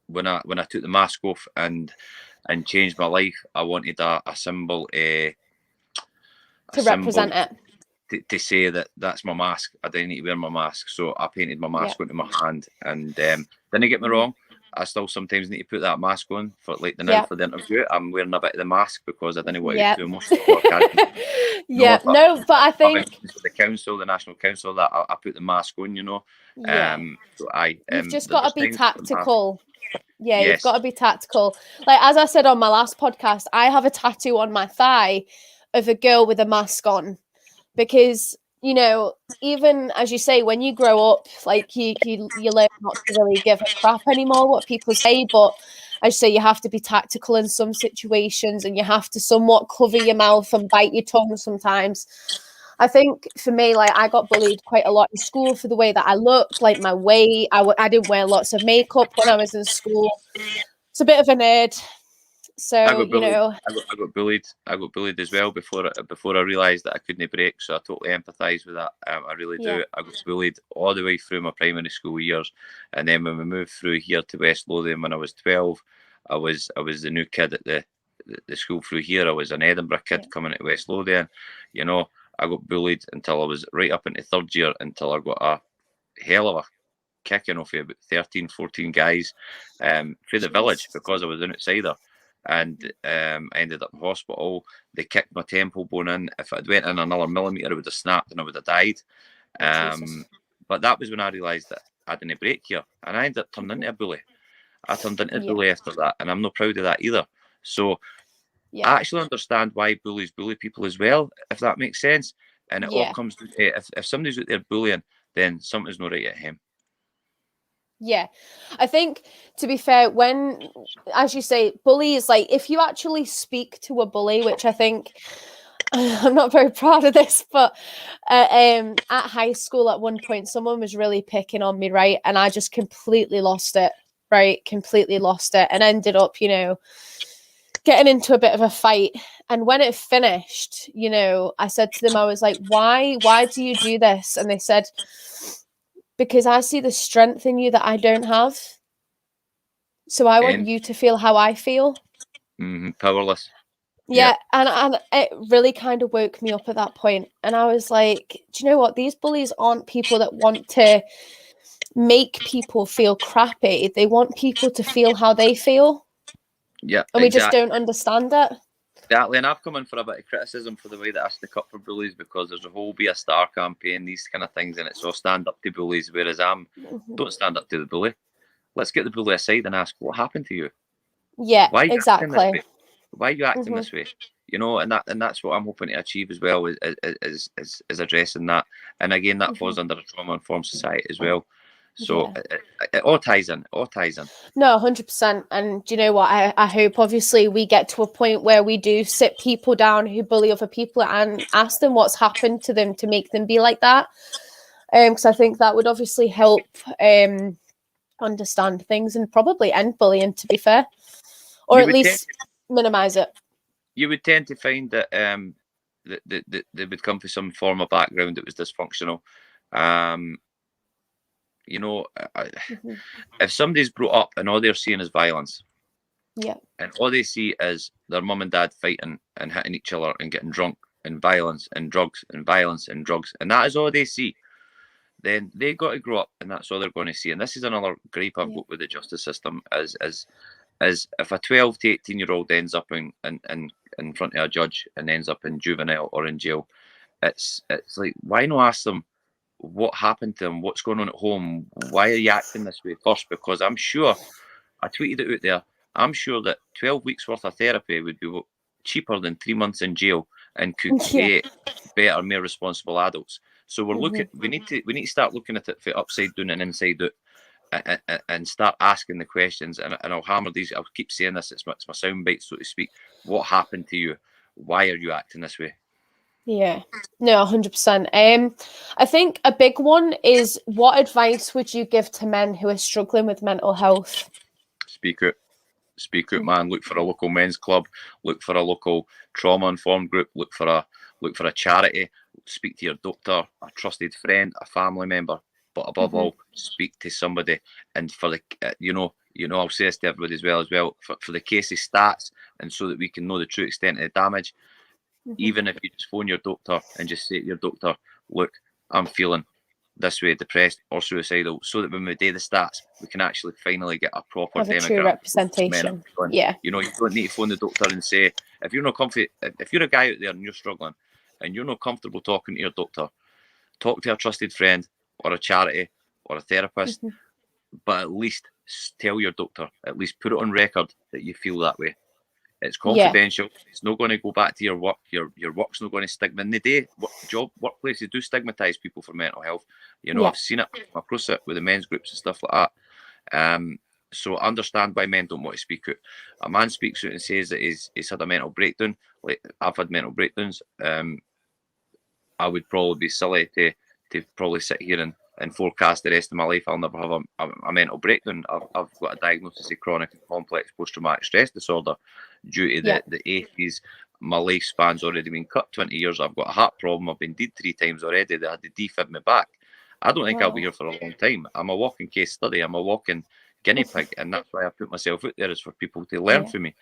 when I took the mask off and changed my life, I wanted a symbol to represent it. To say that that's my mask. I didn't need to wear my mask, so I painted my mask onto my hand. And didn't get me wrong, I still sometimes need to put that mask on for like for the interview. I'm wearing a bit of the mask because I didn't want to get too emotional. But I think the National Council, that I put the mask on. So you've just got to be tactical. You've got to be tactical. Like, as I said on my last podcast, I have a tattoo on my thigh of a girl with a mask on, because even as you say, when you grow up, like you learn not to really give a crap anymore what people say. But as you say, you have to be tactical in some situations, and you have to somewhat cover your mouth and bite your tongue sometimes. I think for me, like, I got bullied quite a lot in school for the way that I looked, like my weight. I didn't wear lots of makeup when I was in school. It's a bit of a nerd. So I got bullied. I got bullied as well before I realised that I couldn't break. So I totally empathise with that. I really do. I got bullied all the way through my primary school years, and then when we moved through here to West Lothian when I was 12, I was the new kid at the school through here. I was an Edinburgh kid coming to West Lothian. I got bullied until I was right up into third year, until I got a hell of a kicking off of about 13, 14 guys through the village because I was an outsider. And I ended up in hospital. They kicked my temple bone in. If I'd went in another millimetre, it would have snapped and I would have died. But that was when I realised that I didn't break here. And I ended up turning into a bully. I turned into a bully after that. And I'm not proud of that either. So I actually understand why bullies bully people as well, if that makes sense. And it all comes to, if somebody's out there bullying, then something's not right at him. Yeah, I think, to be fair, when, as you say, bullies, like, if you actually speak to a bully, which I think, I'm not very proud of this, but at high school at one point, someone was really picking on me, right? And I just completely lost it, right? Completely lost it, and ended up, getting into a bit of a fight. And when it finished, I said to them, I was like, why do you do this? And they said, because I see the strength in you that I don't have. So I want you to feel how I feel. Powerless. Yeah. And it really kind of woke me up at that point. And I was like, do you know what? These bullies aren't people that want to make people feel crappy. They want people to feel how they feel. Yeah, and we just don't understand it. Exactly, and I've come in for a bit of criticism for the way that I stick up for bullies, because there's a whole Be a Star campaign, these kind of things, and it's all stand up to bullies, whereas don't stand up to the bully. Let's get the bully aside and ask, what happened to you? Yeah, Why are you exactly. acting this way? Why are you acting this way? You know, and that's what I'm hoping to achieve as well, is addressing that. And again, that falls under a trauma-informed society as well. So it all ties in. No, 100%. And do you know what? I hope, obviously, we get to a point where we do sit people down who bully other people and ask them what's happened to them to make them be like that. Because I think that would obviously help understand things and probably end bullying, to be fair, or at least minimize it. You would tend to find that they would come from some form of background that was dysfunctional. You know, if somebody's brought up and all they're seeing is violence, and all they see is their mum and dad fighting and hitting each other and getting drunk and violence and drugs and violence and drugs, and that is all they see, then they got to grow up and that's all they're going to see. And this is another gripe I've got with the justice system, is if a 12 to 18-year-old ends up in front of a judge and ends up in juvenile or in jail, it's like, why not ask them what happened to them, what's going on at home, why are you acting this way first? Because I'm sure, I tweeted it out there, I'm sure that 12 weeks worth of therapy would be cheaper than 3 months in jail and could create better, more responsible adults. So we're looking, we need to start looking at it for upside down and inside out, and start asking the questions. And I'll hammer these, I'll keep saying this, it's my soundbite, so to speak. What happened to you? Why are you acting this way? Yeah, no, 100%. I think a big one is, what advice would you give to men who are struggling with mental health? Speak out, man. Look for a local men's club, look for a local trauma-informed group, look for a charity, speak to your doctor, a trusted friend, a family member, but above all, speak to somebody. And for the I'll say this to everybody as well, for the case of stats, and so that we can know the true extent of the damage. Even if you just phone your doctor and just say to your doctor, look, I'm feeling this way, depressed or suicidal, so that when we do the stats, we can actually finally get a proper true representation. Yeah. You know, you don't need to phone the doctor and say, if you're not comfy, if you're a guy out there and you're struggling and you're not comfortable talking to your doctor, talk to a trusted friend or a charity or a therapist, but at least tell your doctor, at least put it on record that you feel that way. It's confidential. It's not going to go back to your work. Your work's not going to stigma. In the day, workplaces do stigmatise people for mental health. You know, I've seen it across it with the men's groups and stuff like that. So I understand why men don't want to speak out. A man speaks out and says that he's had a mental breakdown. Like, I've had mental breakdowns. I would probably be silly to probably sit here and forecast the rest of my life I'll never have a mental breakdown. I've got a diagnosis of chronic and complex post-traumatic stress disorder due to the 80s. My lifespan's already been cut 20 years. I've got a heart problem. I've been dead 3 times already. They had to defib me back. I don't think I'll be here for a long time. I'm a walking case study. I'm a walking guinea pig, and that's why I put myself out there, is for people to learn from me.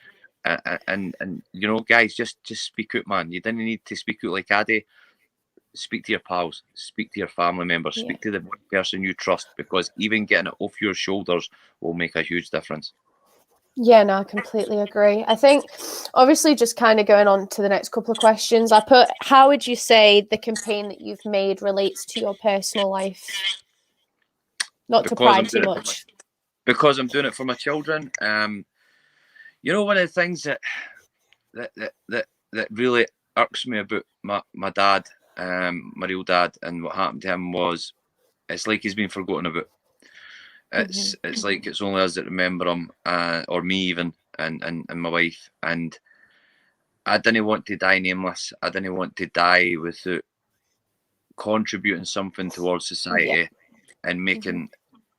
And you know, guys, just speak out, man. You didn't need to speak out like I do. Speak to your pals, speak to your family members, speak to the one person you trust, because even getting it off your shoulders will make a huge difference. Yeah, no, I completely agree. I think, obviously, just kind of going on to the next couple of questions, I put, how would you say the campaign that you've made relates to your personal life? Not to pry too much. Because I'm doing it for my children. You know, one of the things that really irks me about my dad, my real dad, and what happened to him was, it's like he's been forgotten about. It's like it's only us that remember him, or me even, and my wife. And I didn't want to die nameless. I didn't want to die without contributing something towards society and making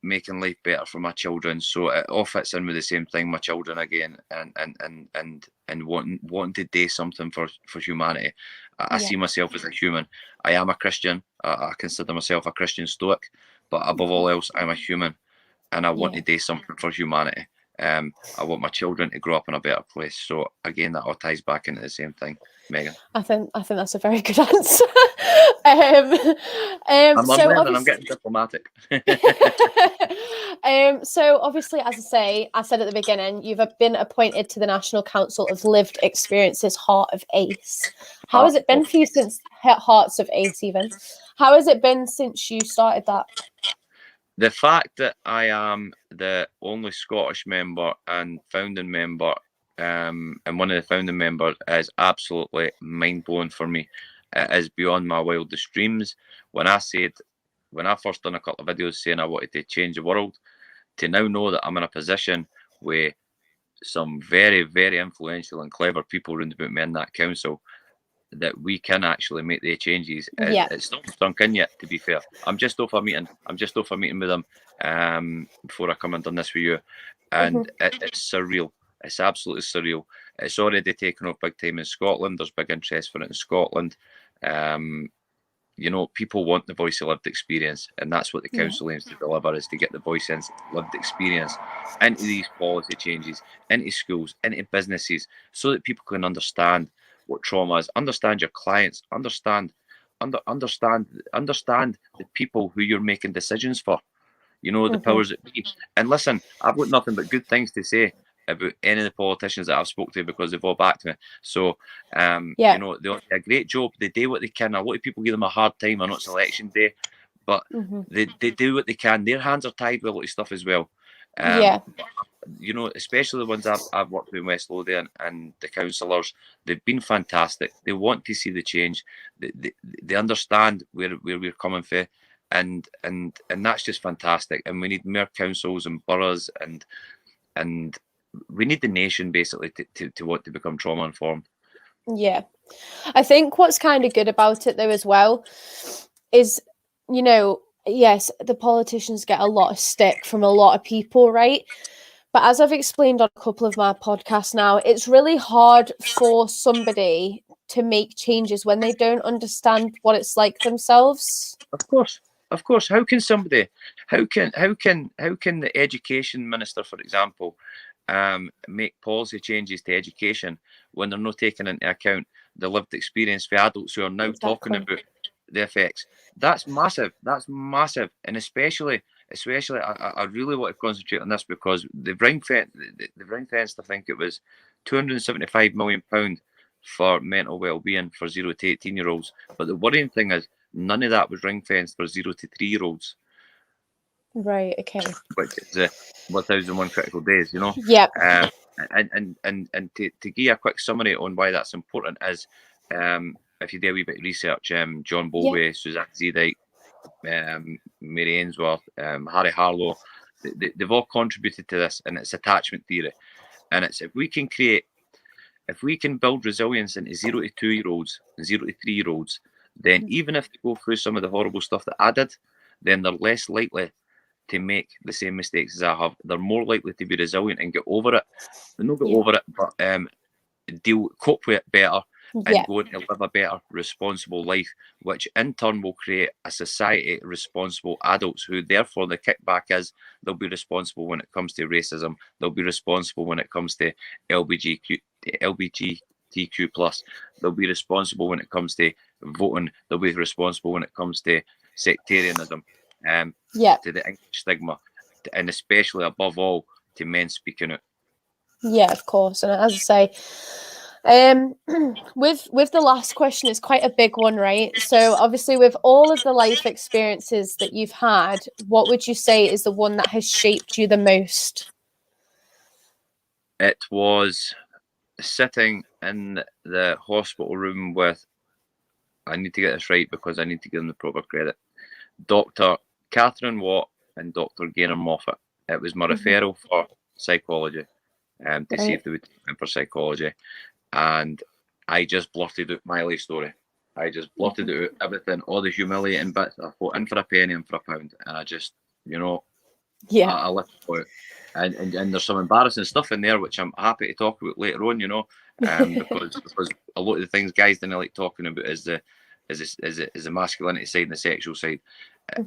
life better for my children. So it all fits in with the same thing, my children again, and wanting to do something for humanity. I see myself as a human. I am a Christian. I consider myself a Christian Stoic, but above all else, I'm a human, and I want to do something for humanity. I want my children to grow up in a better place. So again, that all ties back into the same thing, Megan. I think that's a very good answer. I'm so learning, obviously, I'm getting diplomatic. So obviously, as I said at the beginning, you've been appointed to the National Council of Lived Experiences Heart of ACE. How has it been for you since Hearts of ACE even? How has it been since you started that? The fact that I am the only Scottish member and founding member, and one of the founding members, is absolutely mind-blowing for me. It is beyond my wildest dreams. When I first done a couple of videos saying I wanted to change the world, to now know that I'm in a position where some very, very influential and clever people round about me in that council, that we can actually make the changes. It's not sunk in yet, to be fair. I'm just off a meeting with them before I come and done this with you, and it's surreal. It's absolutely surreal. It's already taken off big time in Scotland. There's big interest for it in Scotland. You know, people want the voice of lived experience, and that's what the council aims to deliver, is to get the voice of lived experience into these policy changes, into schools, into businesses, so that people can understand what trauma is, understand your clients, understand the people who you're making decisions for, you know, the powers that be. And listen, I've got nothing but good things to say about any of the politicians that I've spoke to, because they've all backed me. So, you know, they do a great job. They do what they can. A lot of people give them a hard time. I know it's election day, but they do what they can. Their hands are tied with a lot of stuff as well. You know, especially the ones I've worked with in West Lothian, and the councillors, they've been fantastic. They want to see the change. They understand where we're coming from, and that's just fantastic. And we need more councils and boroughs, and we need the nation basically to want to become trauma informed. Yeah, I think what's kind of good about it though as well is, you know, yes, the politicians get a lot of stick from a lot of people, right? But as I've explained on a couple of my podcasts now, it's really hard for somebody to make changes when they don't understand what it's like themselves. Of course. How can the education minister, for example, make policy changes to education when they're not taking into account the lived experience for adults who are now talking about the effects? That's massive. And especially I really want to concentrate on this, because they've ring-fenced, I think it was £275 million for mental well-being for 0 to 18-year-olds. But the worrying thing is, none of that was ring-fenced for 0 to 3-year-olds. Right, okay. Which is 1001 critical days, you know? Yeah. And to give you a quick summary on why that's important is, if you do a wee bit of research, John Bowlby, Suzanne Zeedyke, Mary Ainsworth, Harry Harlow, they've all contributed to this, and it's attachment theory. And it's if we can build resilience into 0 to 2-year-olds and 0 to 3-year-olds, then even if they go through some of the horrible stuff that I did, then they're less likely to make the same mistakes as I have. They're more likely to be resilient and get over it. They'll not get over it, but cope with it better, and go on to live a better, responsible life, which in turn will create a society of responsible adults who, therefore, the kickback is they'll be responsible when it comes to racism. They'll be responsible when it comes to LGBTQ+. They'll be responsible when it comes to voting. They'll be responsible when it comes to sectarianism, to the English stigma, and especially, above all, to men speaking out. Yeah, of course. And as I say, with the last question, it's quite a big one, right? So obviously, with all of the life experiences that you've had, what would you say is the one that has shaped you the most? It was sitting in the hospital room with, I need to get this right because I need to give them the proper credit, Dr. Catherine Watt and Dr. Gaynor Moffat. It was my referral for psychology, to see if they would take me for psychology. And I just blurted out my life story. I just blurted out everything, all the humiliating bits. I thought, in for a penny, in for a pound. And I just, you know, I let it out. And there's some embarrassing stuff in there, which I'm happy to talk about later on, you know, because a lot of the things guys didn't like talking about is the masculinity side and the sexual side.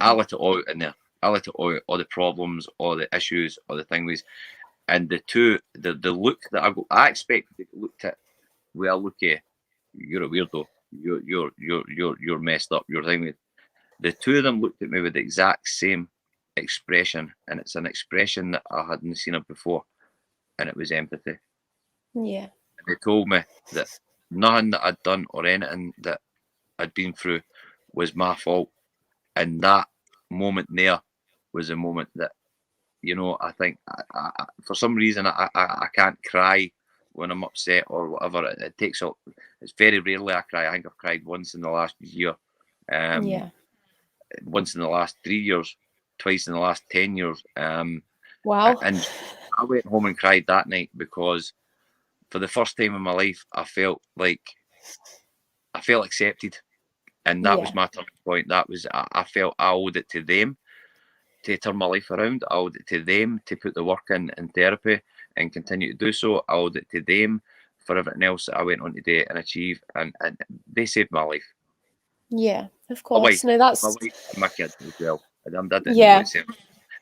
I let it all out in there. I let it all out, all the problems, all the issues, all the things. And the look that I expected to look at, well, look, you're a weirdo. You're messed up. You're thinking. The two of them looked at me with the exact same expression, and it's an expression that I hadn't seen it before, and it was empathy. Yeah. And they told me that nothing that I'd done or anything that I'd been through was my fault, and that moment there was a moment that, you know, I think for some reason I can't cry when I'm upset or whatever. It takes up. It's very rarely I cry. I think I've cried once in the last year. Yeah. Once in the last 3 years, twice in the last 10 years. Wow. And I went home and cried that night because for the first time in my life, I felt accepted. And that was my turning point. That was, I felt I owed it to them to turn my life around. I owed it to them to put the work in therapy and continue to do so. I owed it to them for everything else that I went on to do and achieve. And they saved my life. Yeah, of course. No, that's my wife and my kids as well. I didn't yeah.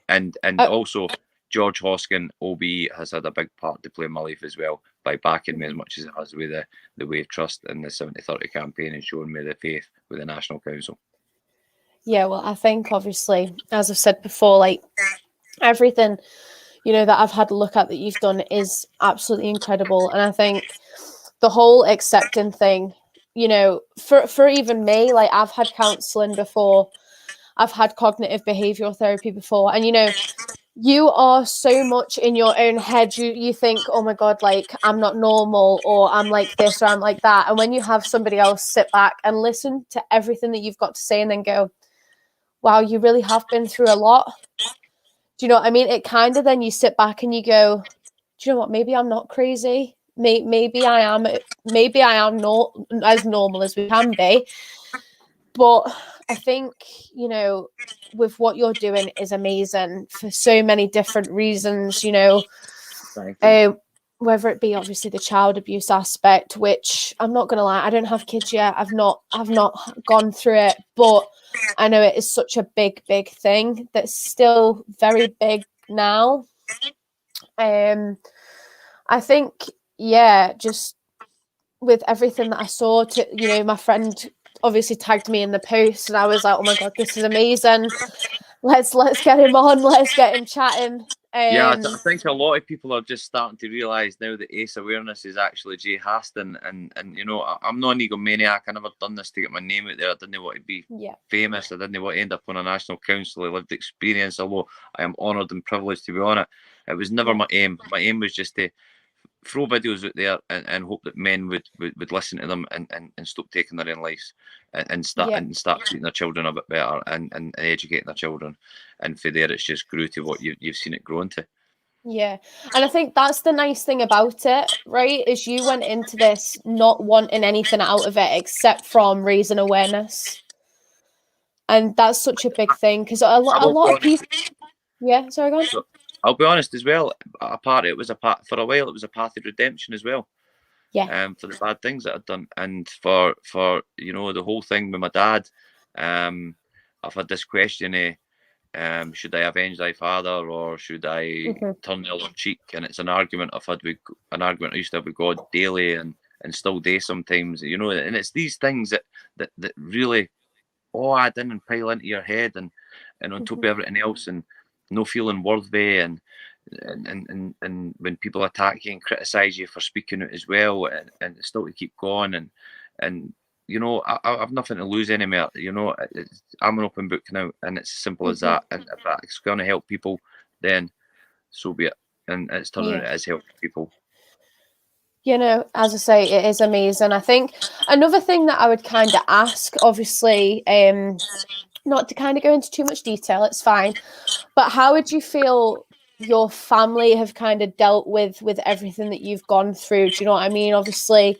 And also George Hoskin, OBE, has had a big part to play in my life as well by backing me as much as it has with the Wave Trust and the 70-30 campaign and showing me the faith with the National Council. Yeah, well, I think obviously, as I've said before, like everything, you know, that I've had a look at that you've done is absolutely incredible. And I think the whole accepting thing, you know, for even me, like I've had counselling before, I've had cognitive behavioural therapy before, and you know, you are so much in your own head. You think, oh my God, like I'm not normal, or I'm like this, or I'm like that. And when you have somebody else sit back and listen to everything that you've got to say and then go, wow, you really have been through a lot. Do you know what I mean? It kind of then you sit back and you go, do you know what? Maybe I'm not crazy. Maybe I am. Maybe I am not as normal as we can be. But I think, you know, with what you're doing is amazing for so many different reasons, you know, whether it be obviously the child abuse aspect, which I'm not going to lie, I don't have kids yet. I've not gone through it, but I know it is such a big thing that's still very big now. I think, yeah, just with everything that I saw, to, you know, my friend obviously tagged me in the post and I was like, oh my God, this is amazing. Let's get him on. Let's get him chatting. I think a lot of people are just starting to realise now that ACE awareness is actually Jay Haston, and you know, I'm not an egomaniac. I never done this to get my name out there. I didn't want to be famous. I didn't want to end up on a national council. I lived experience, although I am honoured and privileged to be on it. It was never my aim. My aim was just to throw videos out there and hope that men would listen to them and stop taking their own lives and start treating their children a bit better and educating their children. And for there, it's just grew to what you've seen it grow into. Yeah. And I think that's the nice thing about it, right? Is you went into this not wanting anything out of it except from raising awareness. And that's such a big thing because a lot of people. Yeah, sorry, go on. So, I'll be honest as well. For a while, it was a path of redemption as well. Yeah. For the bad things that I'd done, and for you know, the whole thing with my dad. I've had this question should I avenge thy father or should I turn the other cheek? And it's an argument I used to have with God daily and still do sometimes, you know. And it's these things that really all add in and pile into your head and on top of everything else, and no feeling worthy and when people attack you and criticise you for speaking out as well, and still to keep going and you know, I've nothing to lose anymore. You know, I'm an open book now, and it's as simple as that. And if it's going to help people, then so be it. And it's turning out as helping people. You know, as I say, it is amazing. I think another thing that I would kind of ask, obviously, not to kind of go into too much detail, it's fine, but how would you feel your family have kind of dealt with everything that you've gone through? Do you know what I mean? Obviously,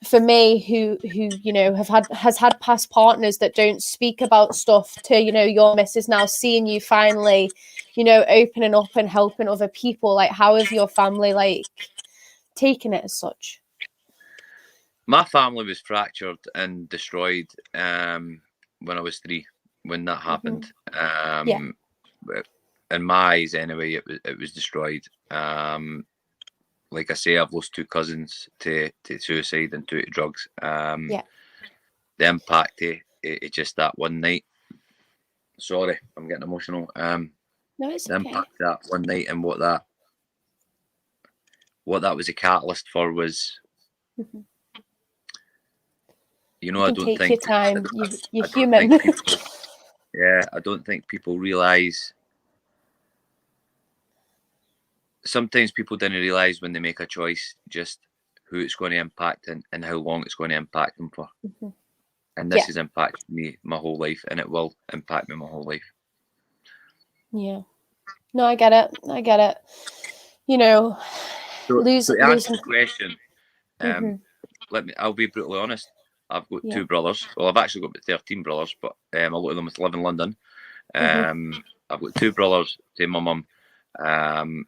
for me, who you know has had past partners that don't speak about stuff, to, you know, your missus now seeing you finally, you know, opening up and helping other people, like how have your family like taken it as such? My family was fractured and destroyed when I was 3, when that happened. in my eyes anyway, it was destroyed. Like I say, I've lost 2 cousins to suicide and 2 to drugs. Yeah. The impact it just that one night. Sorry, I'm getting emotional. No, it's the okay. impact that one night and what that was a catalyst for was, you know, You I can don't take think your time. You're I don't human. think people, yeah, I don't think people realise. Sometimes people didn't realise when they make a choice just who it's going to impact and how long it's going to impact them for. And this has impacted me my whole life, and it will impact me my whole life. Yeah. No, I get it. You know, So to answer losing. the question, I'll be brutally honest. I've got 2 brothers. Well, I've actually got about 13 brothers, but a lot of them live in London. I've got 2 brothers to my mum,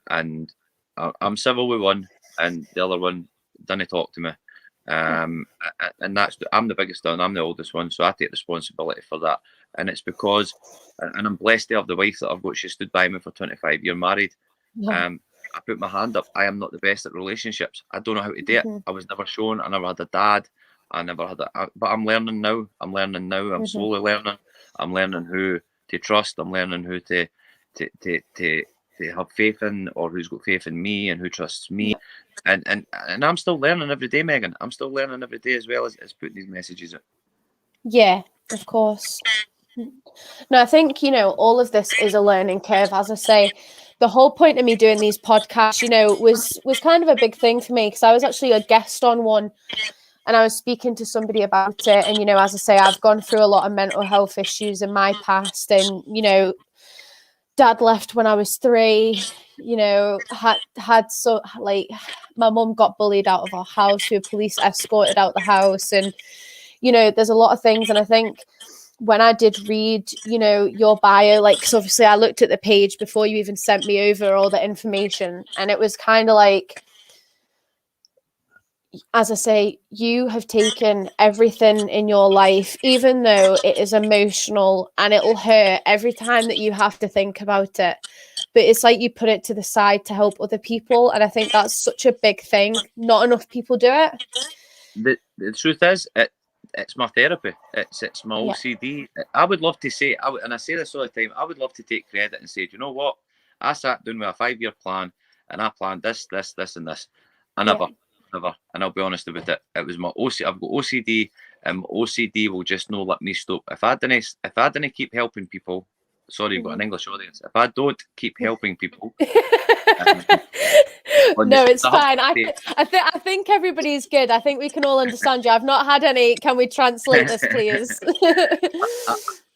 and I'm civil with one, and the other one doesn't talk to me. And I'm the biggest one, I'm the oldest one, so I take responsibility for that. And it's because, and I'm blessed to have the wife that I've got. She stood by me for 25 years married. I put my hand up. I am not the best at relationships. I don't know how to do it. I was never shown. I never had a dad. I never had but I'm learning now. I'm slowly learning. I'm learning who to trust. I'm learning who to have faith in, or who's got faith in me and who trusts me. And I'm still learning every day, Megan. I'm still learning every day, as well as putting these messages out. Yeah, of course. No, I think, you know, all of this is a learning curve. As I say, the whole point of me doing these podcasts, you know, was kind of a big thing for me, because I was actually a guest on one, and I was speaking to somebody about it. And, you know, as I say, I've gone through a lot of mental health issues in my past, and, you know, dad left when I was 3, you know, had so, like, my mum got bullied out of our house. We were police escorted out the house, and, you know, there's a lot of things. And I think when I did read, you know, your bio, like, because obviously I looked at the page before you even sent me over all the information, and it was kind of like, as I say, you have taken everything in your life, even though it is emotional and it'll hurt every time that you have to think about it. But it's like you put it to the side to help other people. And I think that's such a big thing. Not enough people do it. The truth is, it's my therapy. It's my OCD. I would love to say, and I say this all the time, I would love to take credit and say, do you know what? I sat down with a 5-year plan, and I planned this, and this. I never. And I'll be honest about it. It was my OCD. I've got OCD, and OCD will just not let me stop. If I didn't keep helping people, sorry, you've got an English audience. If I don't keep helping people, no, it's fine. I think everybody's good. I think we can all understand you. I've not had any. Can we translate this, please?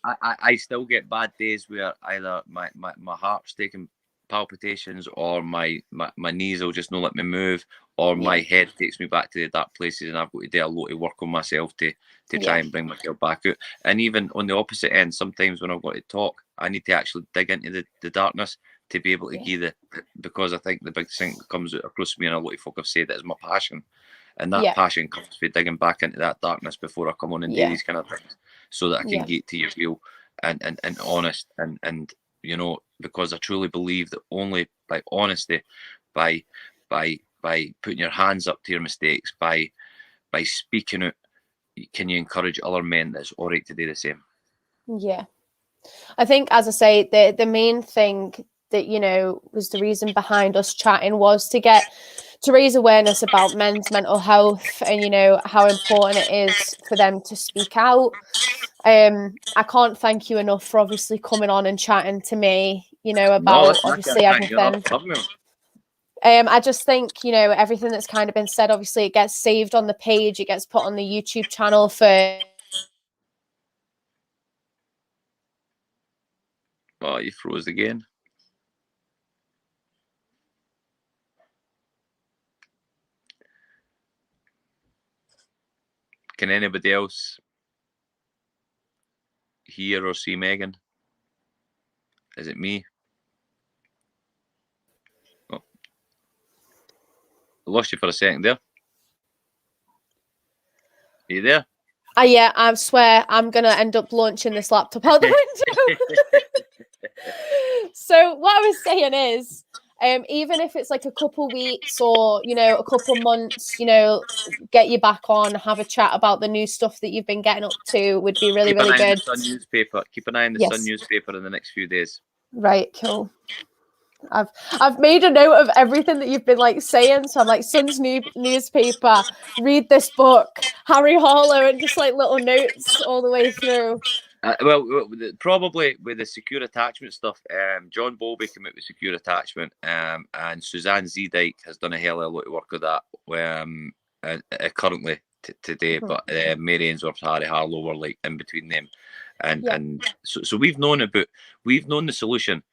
I still get bad days where either my heart's taking palpitations, or my knees will just not let me move, or my head takes me back to the dark places, and I've got to do a lot of work on myself to try and bring myself back out. And even on the opposite end, sometimes when I've got to talk, I need to actually dig into the darkness to be able to give because I think the big thing that comes out across me, and a lot of folk have said, that is my passion. And that passion comes from digging back into that darkness before I come on and do these kind of things, so that I can get to you real and honest and you know, because I truly believe that only by honesty, by putting your hands up to your mistakes, by speaking out, can you encourage other men that it's all right to do the same. Yeah. I think, as I say, the main thing that, you know, was the reason behind us chatting was to raise awareness about men's mental health, and, you know, how important it is for them to speak out. I can't thank you enough for obviously coming on and chatting to me, you know, about obviously everything. I just think, you know, everything that's kind of been said, obviously it gets saved on the page, it gets put on the YouTube channel for... Oh, you froze again. Can anybody else hear or see Megan? Is it me? Oh. I lost you for a second there. Are you there? Yeah, I swear I'm going to end up launching this laptop out the window. So what I was saying is, even if it's like a couple weeks or, you know, a couple months, you know, get you back on, have a chat about the new stuff that you've been getting up to would be really, really good. Keep an eye on the Sun newspaper in the next few days. Right, cool. I've made a note of everything that you've been like saying. So I'm like, Sun's new newspaper, read this book, Harry Harlow, and just like little notes all the way through. Probably with the secure attachment stuff, John Bowlby came out with secure attachment, and Suzanne Zeedyke has done a hell of a lot of work with that currently today. Mm-hmm. But Mary Ainsworth, Harry Harlow were like in between them, and so we've known the solution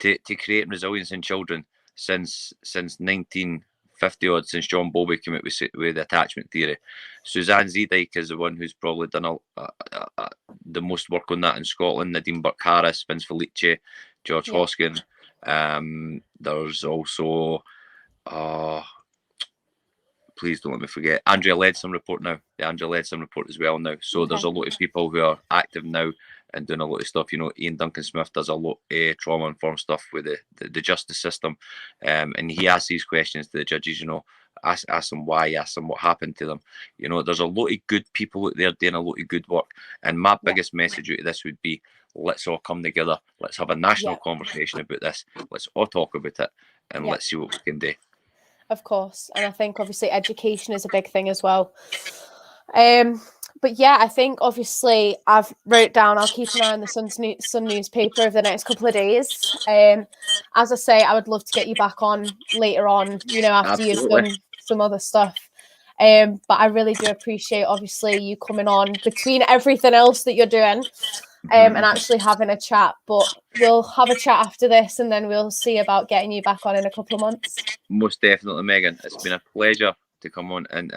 to creating resilience in children since 1950 odd, since John Bowlby came out with attachment theory. Suzanne Zeedyke is the one who's probably done the most work on that in Scotland. Nadine Burke-Harris, Vince Felice, George Hoskin. There's also please don't let me forget, Andrea Leadsom report now. The Andrea Leadsom report as well now. So there's a lot of people who are active now and doing a lot of stuff. You know, Ian Duncan Smith does a lot of trauma-informed stuff with the justice system. And he asks these questions to the judges, you know, ask them why, ask them what happened to them. You know, there's a lot of good people out there doing a lot of good work. And my biggest message out of this would be, let's all come together. Let's have a national conversation about this. Let's all talk about it and let's see what we can do. Of course. And I think obviously education is a big thing as well. But yeah, I think obviously I've wrote down, I'll keep an eye on the Sun newspaper over the next couple of days. As I say, I would love to get you back on later on, you know, after you've done some other stuff. But I really do appreciate obviously you coming on between everything else that you're doing. And actually having a chat, but we'll have a chat after this and then we'll see about getting you back on in a couple of months. Most definitely, Megan. It's been a pleasure to come on and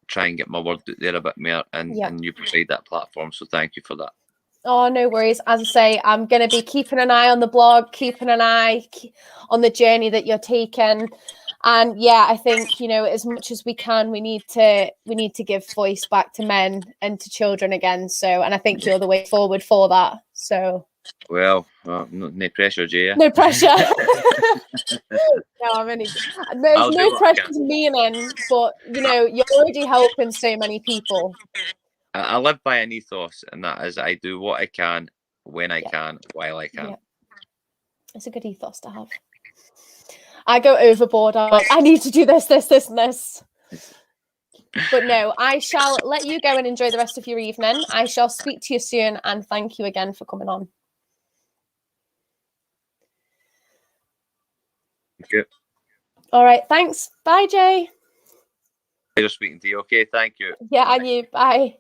try and get my word out there a bit more and you provide that platform, so thank you for that. Oh, no worries. As I say, I'm going to be keeping an eye on the blog, keeping an eye on the journey that you're taking. And yeah, I think, you know, as much as we can, we need to give voice back to men and to children again. So, and I think you're the way forward for that. So, well, no pressure, Jay. No pressure. No, there's no pressure to meaning, but you know, you're already helping so many people. I live by an ethos, and that is, I do what I can, when I can, while I can. Yeah. It's a good ethos to have. I go overboard. I'm like, I need to do this, and this. But no, I shall let you go and enjoy the rest of your evening. I shall speak to you soon, and thank you again for coming on. Good. All right, thanks. Bye, Jay. Pleasure speaking to you. Okay, thank you. Yeah, and you. Bye.